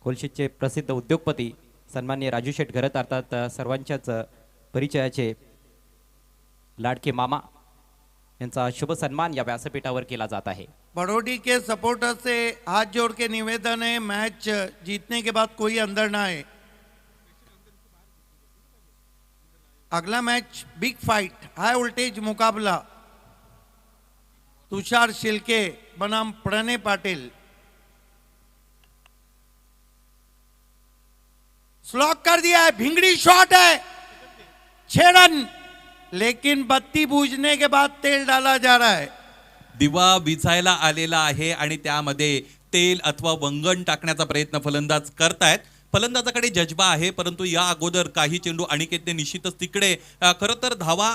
कोलशेतचे प्रसिद्ध उद्योगपती सन्मान्य राजू शेठ घरत, अर्थात सर्वांच्याच परिचयाचे लाडके मामा यांचा शुभ सन्मान या व्यासपीठावर केला जात आहे. बड़ोडी के सपोर्टर से हाथ जोड़ के निवेदन है, मैच जीतने के बाद कोई अंदर ना आए. अगला मैच बिग फाइट, हाई वोल्टेज मुकाबला. तुषार शिल्के बनाम प्रणय पाटिल. स्लॉक कर दिया है, भिंगड़ी शॉट है, 6 रन. लेकिन बत्ती बूझने के बाद तेल डाला जा रहा है. दिवा विझायला आलेला आहे आणि त्यामध्ये तेल अथवा वंगण टाकण्याचा प्रयत्न फलंदाज करतायत. फलंदाजाकडे जज्बा आहे, परंतु या अगोदर काही चेंडू अनिकेतने निश्चितच तिकडे खरं तर धावा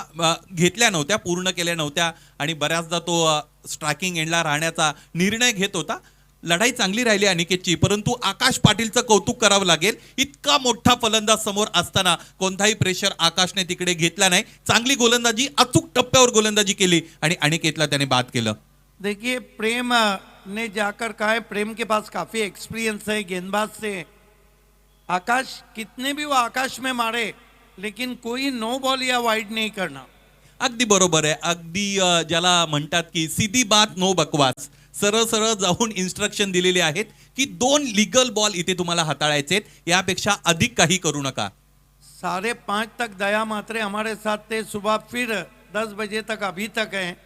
घेतल्या नव्हत्या, पूर्ण केल्या नव्हत्या आणि बऱ्याचदा तो स्ट्रायकिंग एंडला राहण्याचा निर्णय घेत होता. लढाई चांगली राहिली अनिकेतची, परंतु आकाश पाटीलचं कौतुक करावं लागेल. इतका मोठा फलंदाज समोर असताना कोणताही प्रेशर आकाशने तिकडे घेतला नाही. चांगली गोलंदाजी, अचूक टप्प्यावर गोलंदाजी केली आणि अनिकेतला त्याने बाद केलं. देखिए प्रेम ने जाकर कहा है, प्रेम के पास काफी एक्सपीरियंस है गेंदबाज से. आकाश कितने भी वो आकाश में मारे, लेकिन कोई नो बॉल या वाइड नहीं करना. अगदी बरोबर आहे. अगदी ज्याला म्हणतात की सीधी बात नो बकवास. सरळ सरळ जाऊन इन्स्ट्रक्शन दिलेले आहेत की 2 लीगल बॉल इथे तुम्हाला हाताळायचे, यापेक्षा अधिक काही करू नका. 5:30 तक दया मात्रे हमारे साथ थे. सुबह फिर 10 बजे तक अभी तक हैं.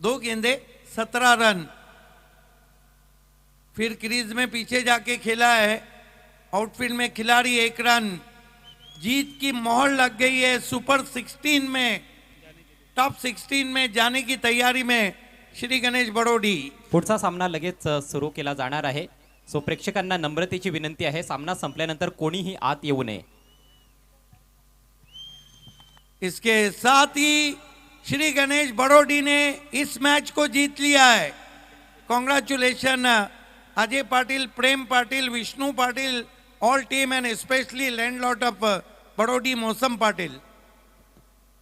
2 गेंदे 17 रन. फिर क्रीज में पीछे जाके खेला है. आउटफील्ड में खिलाड़ी 1 रन. जीत की मोहर लग गई है. सुपर 16 में, टॉप 16 में जाने की तैयारी में श्री गणेश बड़ोडी. पुढचा सामना लगेच सुरू केला जाणार आहे. सो प्रेक्षकांना नम्रतेची विनंती आहे, सामना संपल्यानंतर कोणीही आत येऊ नये. इसके साथ ही श्री गणेश बड़ोडी ने इस मैच को जीत लिया है. Congratulation Ajay Patil, Prem Patil, Vishnu Patil, all team and specially landlord of Badodi Mausam Patil.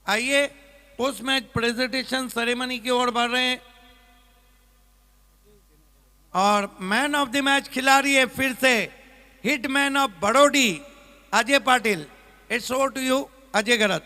आइए पोस्ट मैच प्रेजेंटेशन सेरेमनी की ओर बढ़ रहे हैं और मैन ऑफ द मैच खिलाड़ी है फिर से hitman of Badodi Ajay Patil. It's over to you Ajay Garat.